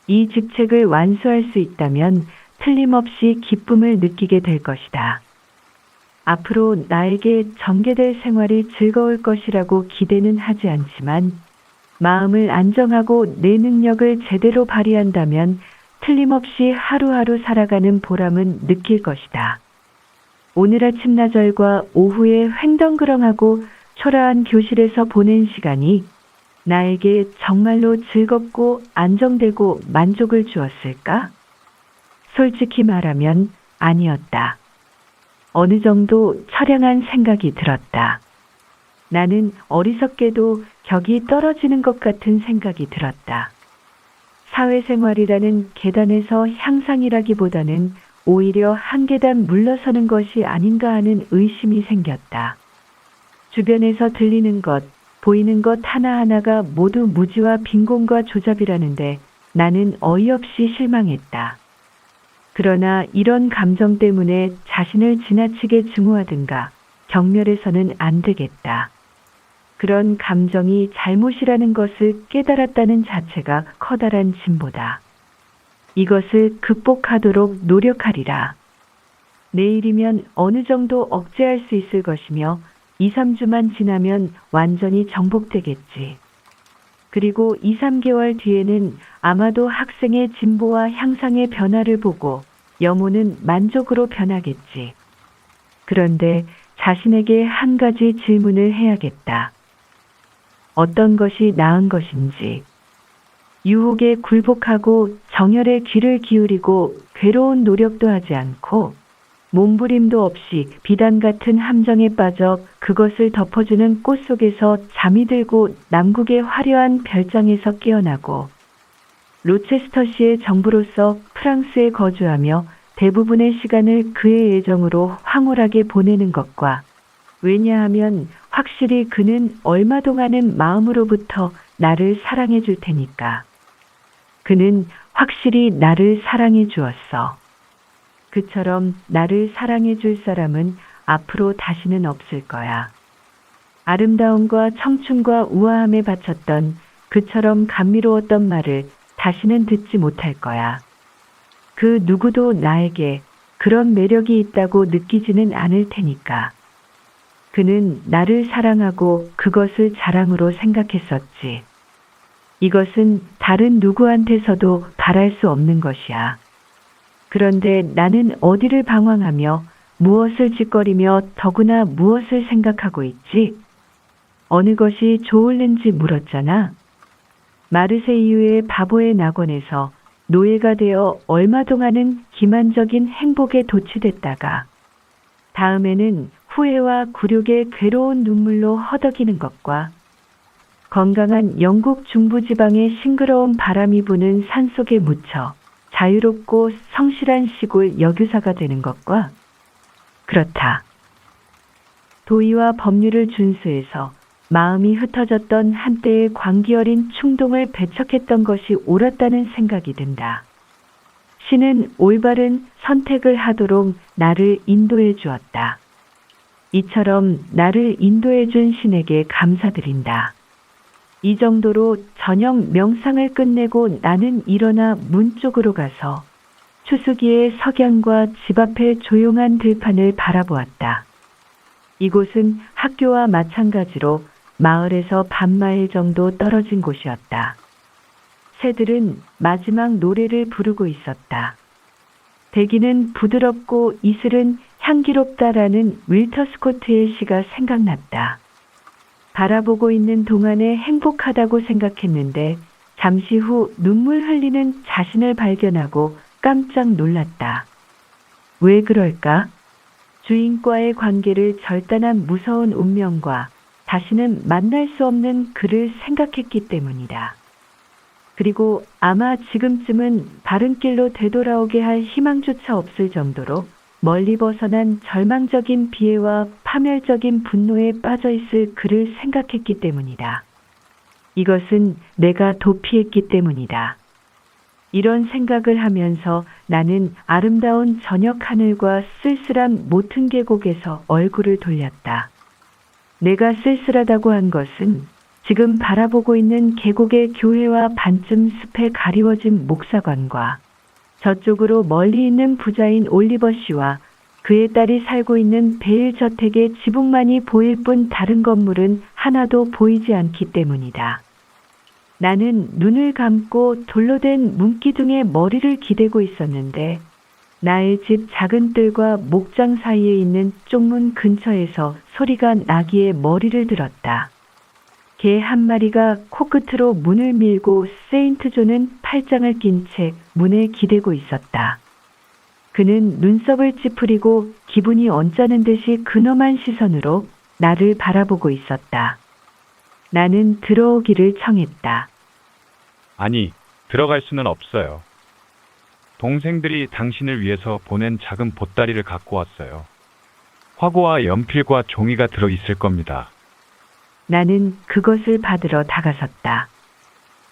이 직책을 완수할 수 있다면 틀림없이 기쁨을 느끼게 될 것이다. 앞으로 나에게 전개될 생활이 즐거울 것이라고 기대는 하지 않지만 마음을 안정하고 내 능력을 제대로 발휘한다면 틀림없이 하루하루 살아가는 보람은 느낄 것이다. 오늘 아침 나절과 오후에 횡덩그렁하고 초라한 교실에서 보낸 시간이 나에게 정말로 즐겁고 안정되고 만족을 주었을까? 솔직히 말하면 아니었다. 어느 정도 처량한 생각이 들었다. 나는 어리석게도 격이 떨어지는 것 같은 생각이 들었다. 사회생활이라는 계단에서 향상이라기보다는 오히려 한 계단 물러서는 것이 아닌가 하는 의심이 생겼다. 주변에서 들리는 것, 보이는 것 하나하나가 모두 무지와 빈곤과 조잡이라는데 나는 어이없이 실망했다. 그러나 이런 감정 때문에 자신을 지나치게 증오하든가 경멸해서는 안 되겠다. 그런 감정이 잘못이라는 것을 깨달았다는 자체가 커다란 진보다. 이것을 극복하도록 노력하리라. 내일이면 어느 정도 억제할 수 있을 것이며 2, 3주만 지나면 완전히 정복되겠지. 그리고 2, 3개월 뒤에는 아마도 학생의 진보와 향상의 변화를 보고 여모는 만족으로 변하겠지. 그런데 자신에게 한 가지 질문을 해야겠다. 어떤 것이 나은 것인지. 유혹에 굴복하고 정열에 귀를 기울이고 괴로운 노력도 하지 않고 몸부림도 없이 비단 같은 함정에 빠져 그것을 덮어주는 꽃 속에서 잠이 들고 남국의 화려한 별장에서 깨어나고 로체스터시의 정부로서 프랑스에 거주하며 대부분의 시간을 그의 애정으로 황홀하게 보내는 것과 왜냐하면 확실히 그는 얼마 동안은 마음으로부터 나를 사랑해 줄 테니까. 그는 확실히 나를 사랑해 주었어. 그처럼 나를 사랑해 줄 사람은 앞으로 다시는 없을 거야. 아름다움과 청춘과 우아함에 바쳤던 그처럼 감미로웠던 말을 다시는 듣지 못할 거야. 그 누구도 나에게 그런 매력이 있다고 느끼지는 않을 테니까. 그는 나를 사랑하고 그것을 자랑으로 생각했었지. 이것은 다른 누구한테서도 바랄 수 없는 것이야. 그런데 나는 어디를 방황하며 무엇을 짓거리며 더구나 무엇을 생각하고 있지? 어느 것이 좋을는지 물었잖아. 마르세유의 바보의 낙원에서 노예가 되어 얼마 동안은 기만적인 행복에 도취됐다가 다음에는 후회와 굴욕의 괴로운 눈물로 허덕이는 것과 건강한 영국 중부지방의 싱그러운 바람이 부는 산속에 묻혀 자유롭고 성실한 시골 여교사가 되는 것과 그렇다. 도의와 법률을 준수해서 마음이 흩어졌던 한때의 광기 어린 충동을 배척했던 것이 옳았다는 생각이 든다. 신은 올바른 선택을 하도록 나를 인도해 주었다. 이처럼 나를 인도해 준 신에게 감사드린다. 이 정도로 저녁 명상을 끝내고 나는 일어나 문 쪽으로 가서 추수기의 석양과 집 앞의 조용한 들판을 바라보았다. 이곳은 학교와 마찬가지로 마을에서 반마일 정도 떨어진 곳이었다. 새들은 마지막 노래를 부르고 있었다. 대기는 부드럽고 이슬은 향기롭다라는 윌터 스코트의 시가 생각났다. 바라보고 있는 동안에 행복하다고 생각했는데 잠시 후 눈물 흘리는 자신을 발견하고 깜짝 놀랐다. 왜 그럴까? 주인과의 관계를 절단한 무서운 운명과 다시는 만날 수 없는 그를 생각했기 때문이다. 그리고 아마 지금쯤은 바른 길로 되돌아오게 할 희망조차 없을 정도로 멀리 벗어난 절망적인 비애와 파멸적인 분노에 빠져 있을 그를 생각했기 때문이다. 이것은 내가 도피했기 때문이다. 이런 생각을 하면서 나는 아름다운 저녁 하늘과 쓸쓸한 모튼 계곡에서 얼굴을 돌렸다. 내가 쓸쓸하다고 한 것은 지금 바라보고 있는 계곡의 교회와 반쯤 숲에 가리워진 목사관과 저쪽으로 멀리 있는 부자인 올리버 씨와 그의 딸이 살고 있는 베일 저택의 지붕만이 보일 뿐 다른 건물은 하나도 보이지 않기 때문이다. 나는 눈을 감고 돌로 된 문기둥에 머리를 기대고 있었는데 나의 집 작은 뜰과 목장 사이에 있는 쪽문 근처에서 소리가 나기에 머리를 들었다. 개 한 마리가 코끝으로 문을 밀고 세인트 존은 팔짱을 낀 채 문에 기대고 있었다. 그는 눈썹을 찌푸리고 기분이 언짢은 듯이 근엄한 시선으로 나를 바라보고 있었다. 나는 들어오기를 청했다. 아니, 들어갈 수는 없어요. 동생들이 당신을 위해서 보낸 작은 보따리를 갖고 왔어요. 화구와 연필과 종이가 들어 있을 겁니다. 나는 그것을 받으러 다가섰다.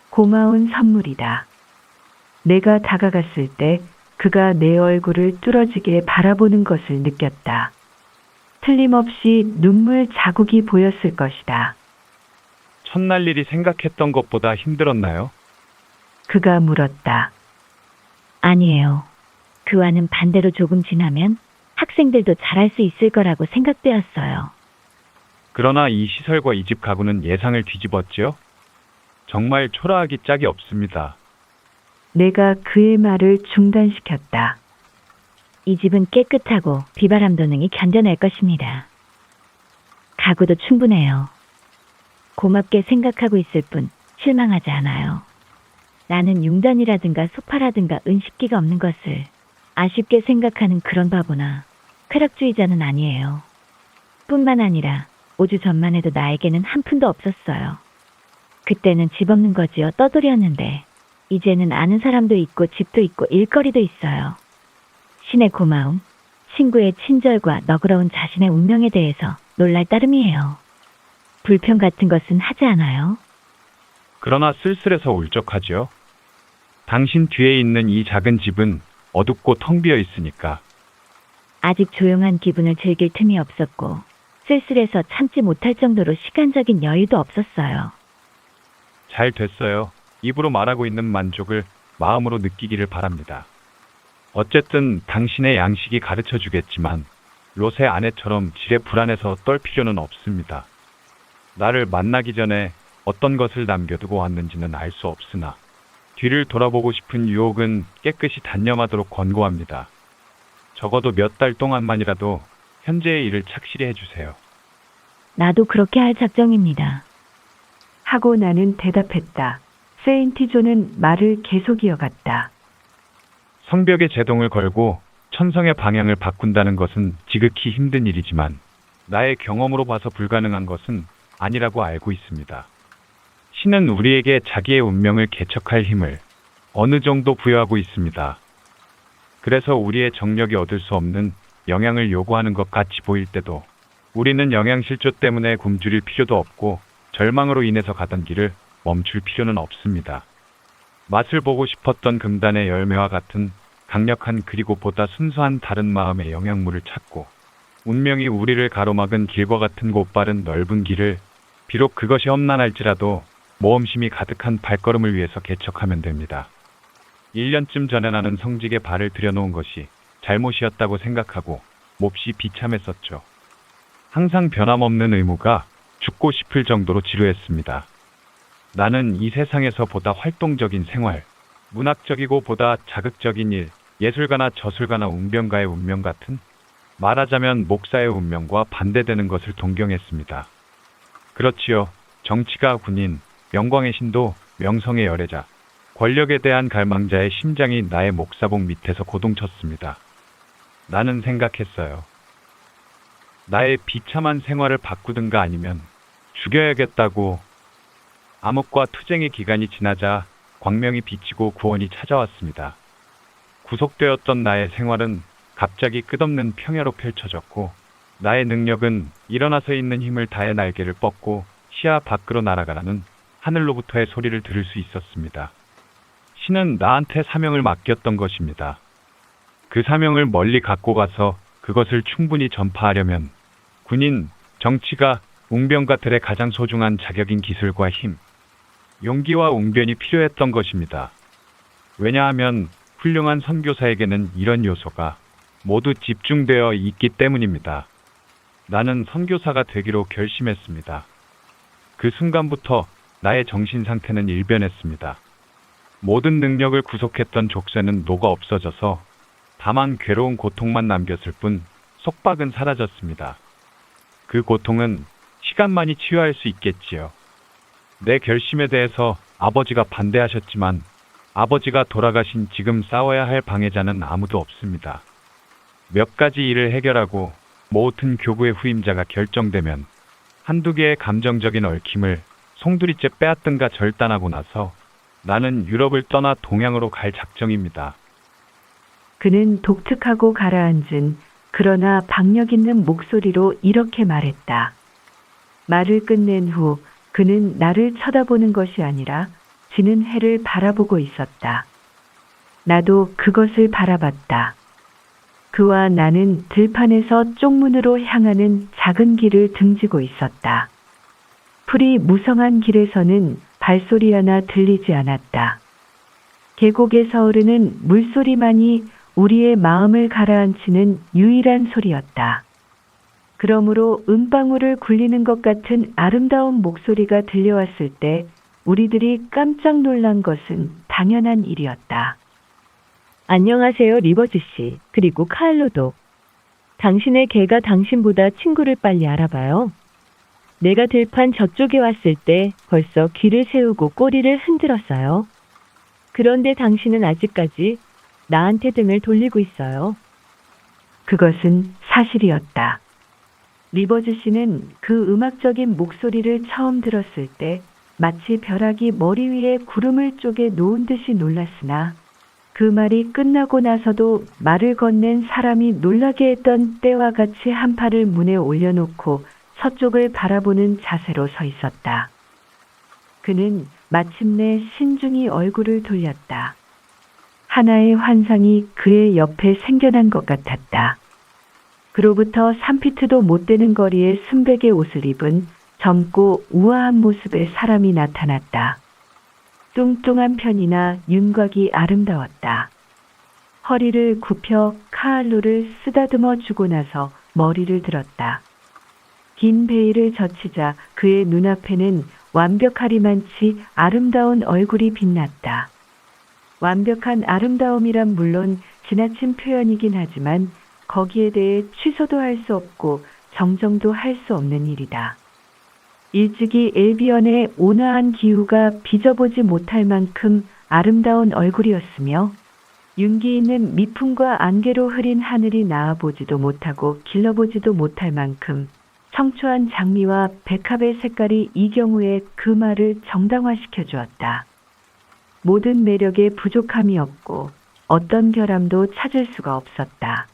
고마운 선물이다. 내가 다가갔을 때 그가 내 얼굴을 뚫어지게 바라보는 것을 느꼈다. 틀림없이 눈물 자국이 보였을 것이다. 첫날 일이 생각했던 것보다 힘들었나요? 그가 물었다. 아니에요. 그와는 반대로 조금 지나면 학생들도 잘할 수 있을 거라고 생각되었어요. 그러나 이 시설과 이 집 가구는 예상을 뒤집었지요? 정말 초라하기 짝이 없습니다. 내가 그의 말을 중단시켰다. 이 집은 깨끗하고 비바람도 능히 견뎌낼 것입니다. 가구도 충분해요. 고맙게 생각하고 있을 뿐 실망하지 않아요. 나는 융단이라든가 소파라든가 은식기가 없는 것을 아쉽게 생각하는 그런 바보나 쾌락주의자는 아니에요. 뿐만 아니라 5주 전만 해도 나에게는 한 푼도 없었어요. 그때는 집 없는 거지요 떠돌이었는데 이제는 아는 사람도 있고 집도 있고 일거리도 있어요. 신의 고마움, 친구의 친절과 너그러운 자신의 운명에 대해서 놀랄 따름이에요. 불평 같은 것은 하지 않아요. 그러나 쓸쓸해서 울적하지요. 당신 뒤에 있는 이 작은 집은 어둡고 텅 비어 있으니까. 아직 조용한 기분을 즐길 틈이 없었고 쓸쓸해서 참지 못할 정도로 시간적인 여유도 없었어요. 잘 됐어요. 입으로 말하고 있는 만족을 마음으로 느끼기를 바랍니다. 어쨌든 당신의 양식이 가르쳐 주겠지만 롯의 아내처럼 질에 불안해서 떨 필요는 없습니다. 나를 만나기 전에 어떤 것을 남겨두고 왔는지는 알 수 없으나 뒤를 돌아보고 싶은 유혹은 깨끗이 단념하도록 권고합니다. 적어도 몇 달 동안만이라도 현재의 일을 착실히 해주세요. 나도 그렇게 할 작정입니다. 하고 나는 대답했다. 세인티존은 말을 계속 이어갔다. 성벽에 제동을 걸고 천성의 방향을 바꾼다는 것은 지극히 힘든 일이지만 나의 경험으로 봐서 불가능한 것은 아니라고 알고 있습니다. 신은 우리에게 자기의 운명을 개척할 힘을 어느 정도 부여하고 있습니다. 그래서 우리의 정력이 얻을 수 없는 영향을 요구하는 것 같이 보일 때도 우리는 영양실조 때문에 굶주릴 필요도 없고 절망으로 인해서 가던 길을 멈출 필요는 없습니다. 맛을 보고 싶었던 금단의 열매와 같은 강력한 그리고 보다 순수한 다른 마음의 영양물을 찾고 운명이 우리를 가로막은 길과 같은 곧바른 넓은 길을 비록 그것이 험난할지라도 모험심이 가득한 발걸음을 위해서 개척하면 됩니다. 1년쯤 전에 나는 성직에 발을 들여놓은 것이 잘못이었다고 생각하고 몹시 비참했었죠. 항상 변함없는 의무가 죽고 싶을 정도로 지루했습니다. 나는 이 세상에서 보다 활동적인 생활, 문학적이고 보다 자극적인 일, 예술가나 저술가나 웅변가의 운명 같은 말하자면 목사의 운명과 반대되는 것을 동경했습니다. 그렇지요. 정치가 군인, 영광의 신도, 명성의 열애자, 권력에 대한 갈망자의 심장이 나의 목사복 밑에서 고동쳤습니다. 나는 생각했어요. 나의 비참한 생활을 바꾸든가 아니면 죽여야겠다고. 암흑과 투쟁의 기간이 지나자 광명이 비치고 구원이 찾아왔습니다. 구속되었던 나의 생활은 갑자기 끝없는 평야로 펼쳐졌고 나의 능력은 일어나서 있는 힘을 다해 날개를 뻗고 시야 밖으로 날아가라는 하늘로부터의 소리를 들을 수 있었습니다. 신은 나한테 사명을 맡겼던 것입니다. 그 사명을 멀리 갖고 가서 그것을 충분히 전파하려면 군인, 정치가 웅변가들의 가장 소중한 자격인 기술과 힘, 용기와 웅변이 필요했던 것입니다. 왜냐하면 훌륭한 선교사에게는 이런 요소가 모두 집중되어 있기 때문입니다. 나는 선교사가 되기로 결심했습니다. 그 순간부터 나의 정신 상태는 일변했습니다. 모든 능력을 구속했던 족쇄는 녹아 없어져서 다만 괴로운 고통만 남겼을 뿐 속박은 사라졌습니다. 그 고통은 시간만이 치유할 수 있겠지요. 내 결심에 대해서 아버지가 반대하셨지만 아버지가 돌아가신 지금 싸워야 할 방해자는 아무도 없습니다. 몇 가지 일을 해결하고 모든 교구의 후임자가 결정되면 한두 개의 감정적인 얽힘을 송두리째 빼앗든가 절단하고 나서 나는 유럽을 떠나 동양으로 갈 작정입니다. 그는 독특하고 가라앉은 그러나 박력 있는 목소리로 이렇게 말했다. 말을 끝낸 후 그는 나를 쳐다보는 것이 아니라 지는 해를 바라보고 있었다. 나도 그것을 바라봤다. 그와 나는 들판에서 쪽문으로 향하는 작은 길을 등지고 있었다. 풀이 무성한 길에서는 발소리 하나 들리지 않았다. 계곡에서 흐르는 물소리만이 우리의 마음을 가라앉히는 유일한 소리였다. 그러므로 은방울을 굴리는 것 같은 아름다운 목소리가 들려왔을 때 우리들이 깜짝 놀란 것은 당연한 일이었다. 안녕하세요, 리버즈 씨. 그리고 카일로도. 당신의 개가 당신보다 친구를 빨리 알아봐요. 내가 들판 저쪽에 왔을 때 벌써 귀를 세우고 꼬리를 흔들었어요. 그런데 당신은 아직까지 나한테 등을 돌리고 있어요. 그것은 사실이었다. 리버즈 씨는 그 음악적인 목소리를 처음 들었을 때 마치 벼락이 머리 위에 구름을 쪼개 놓은 듯이 놀랐으나 그 말이 끝나고 나서도 말을 건넨 사람이 놀라게 했던 때와 같이 한 팔을 문에 올려놓고 서쪽을 바라보는 자세로 서 있었다. 그는 마침내 신중히 얼굴을 돌렸다. 하나의 환상이 그의 옆에 생겨난 것 같았다. 그로부터 3피트도 못 되는 거리에 순백의 옷을 입은 젊고 우아한 모습의 사람이 나타났다. 뚱뚱한 편이나 윤곽이 아름다웠다. 허리를 굽혀 카알로를 쓰다듬어 주고 나서 머리를 들었다. 긴 베일을 젖히자 그의 눈앞에는 완벽하리만치 아름다운 얼굴이 빛났다. 완벽한 아름다움이란 물론 지나친 표현이긴 하지만 거기에 대해 취소도 할 수 없고 정정도 할 수 없는 일이다. 일찍이 엘비언의 온화한 기후가 빚어보지 못할 만큼 아름다운 얼굴이었으며 윤기 있는 미풍과 안개로 흐린 하늘이 나아보지도 못하고 길러보지도 못할 만큼 청초한 장미와 백합의 색깔이 이 경우에 그 말을 정당화시켜 주었다. 모든 매력에 부족함이 없고 어떤 결함도 찾을 수가 없었다.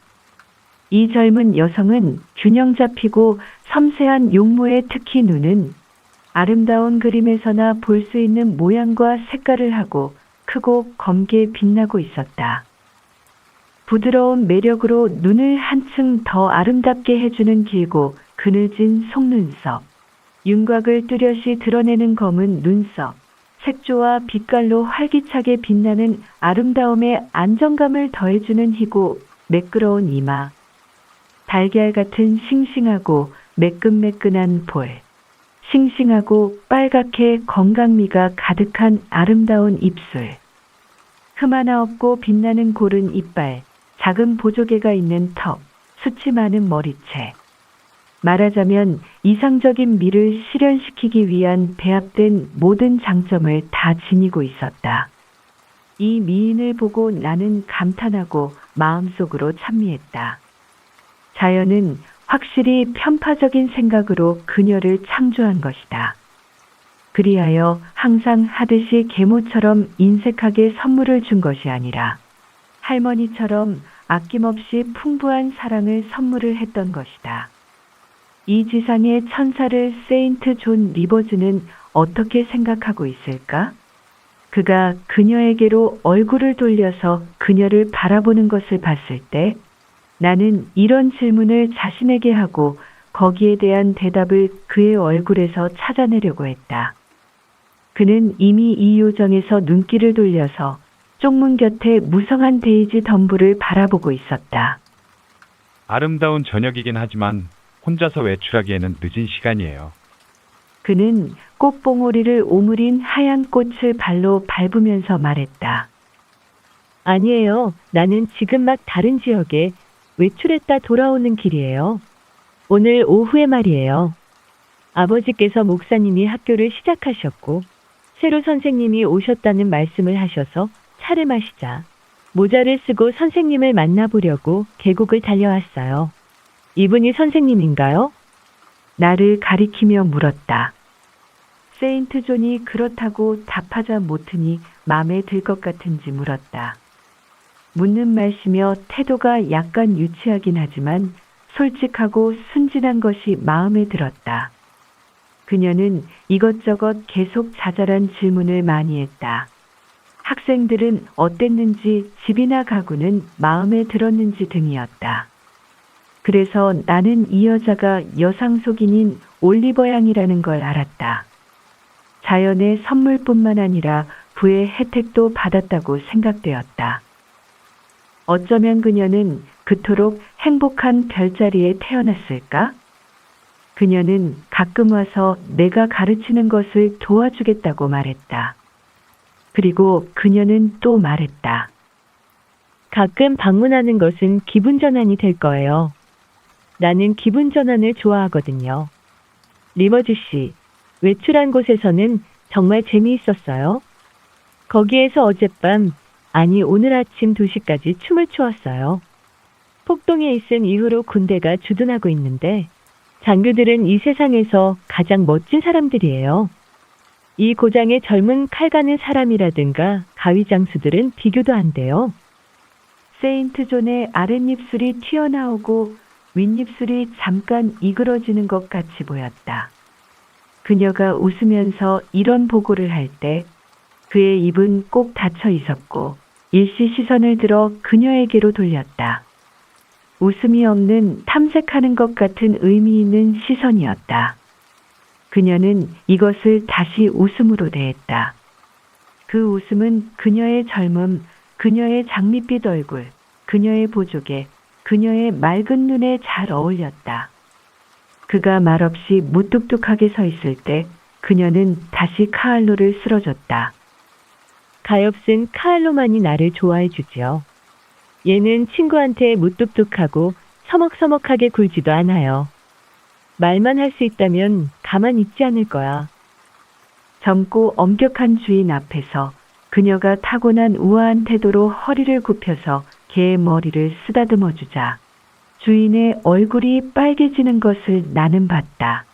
이 젊은 여성은 균형 잡히고 섬세한 용모에 특히 눈은 아름다운 그림에서나 볼 수 있는 모양과 색깔을 하고 크고 검게 빛나고 있었다. 부드러운 매력으로 눈을 한층 더 아름답게 해주는 길고 그늘진 속눈썹, 윤곽을 뚜렷이 드러내는 검은 눈썹, 색조와 빛깔로 활기차게 빛나는 아름다움에 안정감을 더해주는 희고 매끄러운 이마, 달걀 같은 싱싱하고 매끈매끈한 볼, 싱싱하고 빨갛게 건강미가 가득한 아름다운 입술, 흠 하나 없고 빛나는 고른 이빨, 작은 보조개가 있는 턱, 수치 많은 머리채. 말하자면 이상적인 미를 실현시키기 위한 배합된 모든 장점을 다 지니고 있었다. 이 미인을 보고 나는 감탄하고 마음속으로 찬미했다. 자연은 확실히 편파적인 생각으로 그녀를 창조한 것이다. 그리하여 항상 하듯이 계모처럼 인색하게 선물을 준 것이 아니라 할머니처럼 아낌없이 풍부한 사랑을 선물을 했던 것이다. 이 지상의 천사를 세인트 존 리버즈는 어떻게 생각하고 있을까? 그가 그녀에게로 얼굴을 돌려서 그녀를 바라보는 것을 봤을 때 나는 이런 질문을 자신에게 하고 거기에 대한 대답을 그의 얼굴에서 찾아내려고 했다. 그는 이미 이 요정에서 눈길을 돌려서 쪽문 곁에 무성한 데이지 덤불을 바라보고 있었다. 아름다운 저녁이긴 하지만 혼자서 외출하기에는 늦은 시간이에요. 그는 꽃봉오리를 오므린 하얀 꽃을 발로 밟으면서 말했다. 아니에요. 나는 지금 막 다른 지역에 외출했다 돌아오는 길이에요. 오늘 오후에 말이에요. 아버지께서 목사님이 학교를 시작하셨고 새로 선생님이 오셨다는 말씀을 하셔서 차를 마시자 모자를 쓰고 선생님을 만나보려고 계곡을 달려왔어요. 이분이 선생님인가요? 나를 가리키며 물었다. 세인트 존이 그렇다고 답하자 못하니 마음에 들 것 같은지 물었다. 묻는 말씨며 태도가 약간 유치하긴 하지만 솔직하고 순진한 것이 마음에 들었다. 그녀는 이것저것 계속 자잘한 질문을 많이 했다. 학생들은 어땠는지, 집이나 가구는 마음에 들었는지 등이었다. 그래서 나는 이 여자가 여상속인인 올리버 양이라는 걸 알았다. 자연의 선물뿐만 아니라 부의 혜택도 받았다고 생각되었다. 어쩌면 그녀는 그토록 행복한 별자리에 태어났을까? 그녀는 가끔 와서 내가 가르치는 것을 도와주겠다고 말했다. 그리고 그녀는 또 말했다. 가끔 방문하는 것은 기분 전환이 될 거예요. 나는 기분 전환을 좋아하거든요. 리버즈 씨, 외출한 곳에서는 정말 재미있었어요. 거기에서 어젯밤, 아니 오늘 아침 2시까지 춤을 추었어요. 폭동에 있은 이후로 군대가 주둔하고 있는데 장교들은 이 세상에서 가장 멋진 사람들이에요. 이 고장에 젊은 칼 가는 사람이라든가 가위 장수들은 비교도 안 돼요. 세인트 존의 아랫입술이 튀어나오고 윗입술이 잠깐 이그러지는 것 같이 보였다. 그녀가 웃으면서 이런 보고를 할 때 그의 입은 꼭 닫혀 있었고 일시 시선을 들어 그녀에게로 돌렸다. 웃음이 없는 탐색하는 것 같은 의미 있는 시선이었다. 그녀는 이것을 다시 웃음으로 대했다. 그 웃음은 그녀의 젊음, 그녀의 장밋빛 얼굴, 그녀의 보조개, 그녀의 맑은 눈에 잘 어울렸다. 그가 말없이 무뚝뚝하게 서 있을 때 그녀는 다시 카알로를 쓸어줬다. 가엾은 카알로만이 나를 좋아해 주지요. 얘는 친구한테 무뚝뚝하고 서먹서먹하게 굴지도 않아요. 말만 할 수 있다면 가만 있지 않을 거야. 젊고 엄격한 주인 앞에서 그녀가 타고난 우아한 태도로 허리를 굽혀서 개의 머리를 쓰다듬어 주자 주인의 얼굴이 빨개지는 것을 나는 봤다.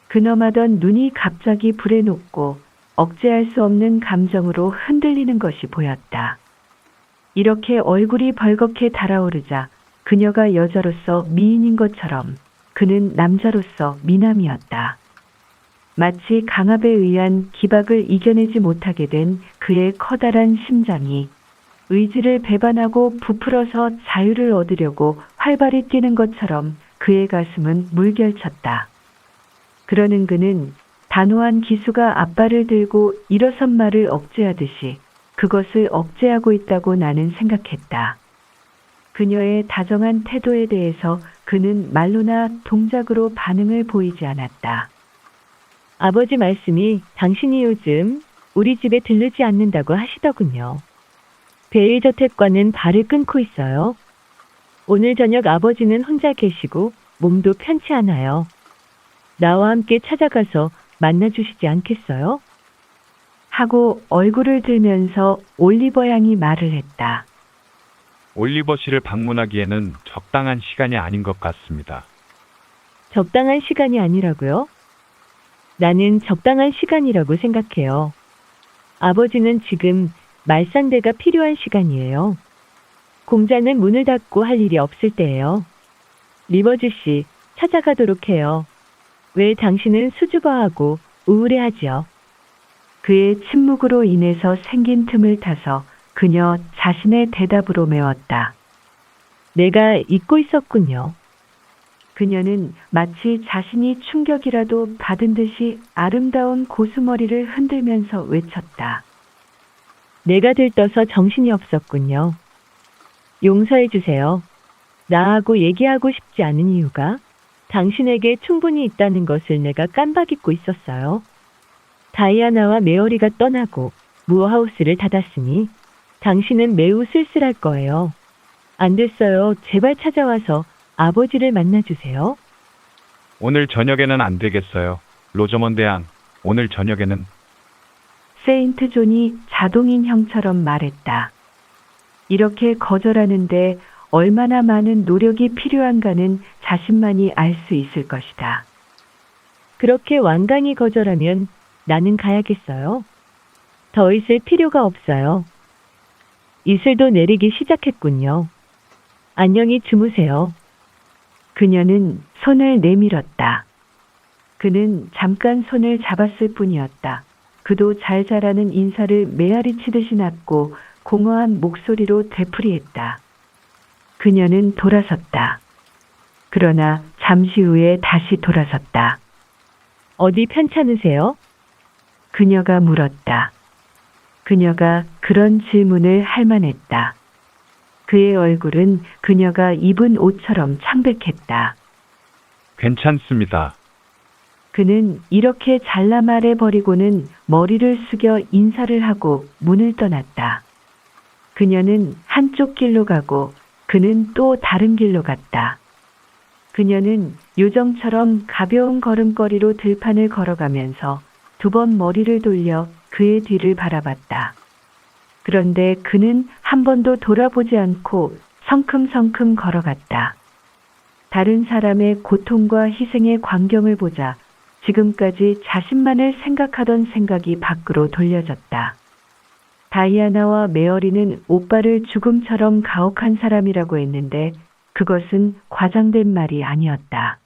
근엄하던 눈이 갑자기 불에 녹고 억제할 수 없는 감정으로 흔들리는 것이 보였다. 이렇게 얼굴이 벌겋게 달아오르자 그녀가 여자로서 미인인 것처럼 그는 남자로서 미남이었다. 마치 강압에 의한 기박을 이겨내지 못하게 된 그의 커다란 심장이 의지를 배반하고 부풀어서 자유를 얻으려고 활발히 뛰는 것처럼 그의 가슴은 물결쳤다. 그러는 그는 단호한 기수가 앞발을 들고 일어선 말을 억제하듯이 그것을 억제하고 있다고 나는 생각했다. 그녀의 다정한 태도에 대해서 그는 말로나 동작으로 반응을 보이지 않았다. 아버지 말씀이 당신이 요즘 우리 집에 들르지 않는다고 하시더군요. 베일 저택과는 발을 끊고 있어요. 오늘 저녁 아버지는 혼자 계시고 몸도 편치 않아요. 나와 함께 찾아가서 만나주시지 않겠어요? 하고 얼굴을 들면서 올리버 양이 말을 했다. 올리버 씨를 방문하기에는 적당한 시간이 아닌 것 같습니다. 적당한 시간이 아니라고요? 나는 적당한 시간이라고 생각해요. 아버지는 지금 말상대가 필요한 시간이에요. 공장은 문을 닫고 할 일이 없을 때예요. 리버즈 씨, 찾아가도록 해요. 왜 당신은 수줍어하고 우울해하지요? 그의 침묵으로 인해서 생긴 틈을 타서 그녀 자신의 대답으로 메웠다. 내가 잊고 있었군요. 그녀는 마치 자신이 충격이라도 받은 듯이 아름다운 고수머리를 흔들면서 외쳤다. 내가 들떠서 정신이 없었군요. 용서해 주세요. 나하고 얘기하고 싶지 않은 이유가 당신에게 충분히 있다는 것을 내가 깜빡 잊고 있었어요. 다이아나와 메어리가 떠나고 무어하우스를 닫았으니 당신은 매우 쓸쓸할 거예요. 안 됐어요. 제발 찾아와서 아버지를 만나주세요. 오늘 저녁에는 안 되겠어요. 로저먼드 양, 오늘 저녁에는 세인트 존이 자동인형처럼 말했다. 이렇게 거절하는데 얼마나 많은 노력이 필요한가는 자신만이 알 수 있을 것이다. 그렇게 완강히 거절하면 나는 가야겠어요. 더 있을 필요가 없어요. 이슬도 내리기 시작했군요. 안녕히 주무세요. 그녀는 손을 내밀었다. 그는 잠깐 손을 잡았을 뿐이었다. 그도 잘 자라는 인사를 메아리 치듯이 낳고 공허한 목소리로 되풀이했다. 그녀는 돌아섰다. 그러나 잠시 후에 다시 돌아섰다. 어디 편찮으세요? 그녀가 물었다. 그녀가 그런 질문을 할 만했다. 그의 얼굴은 그녀가 입은 옷처럼 창백했다. 괜찮습니다. 그는 이렇게 잘라 말해버리고는 머리를 숙여 인사를 하고 문을 떠났다. 그녀는 한쪽 길로 가고 그는 또 다른 길로 갔다. 그녀는 요정처럼 가벼운 걸음걸이로 들판을 걸어가면서 2번 머리를 돌려 그의 뒤를 바라봤다. 그런데 그는 한 번도 돌아보지 않고 성큼성큼 걸어갔다. 다른 사람의 고통과 희생의 광경을 보자 지금까지 자신만을 생각하던 생각이 밖으로 돌려졌다. 다이아나와 메어리는 오빠를 죽음처럼 가혹한 사람이라고 했는데 그것은 과장된 말이 아니었다.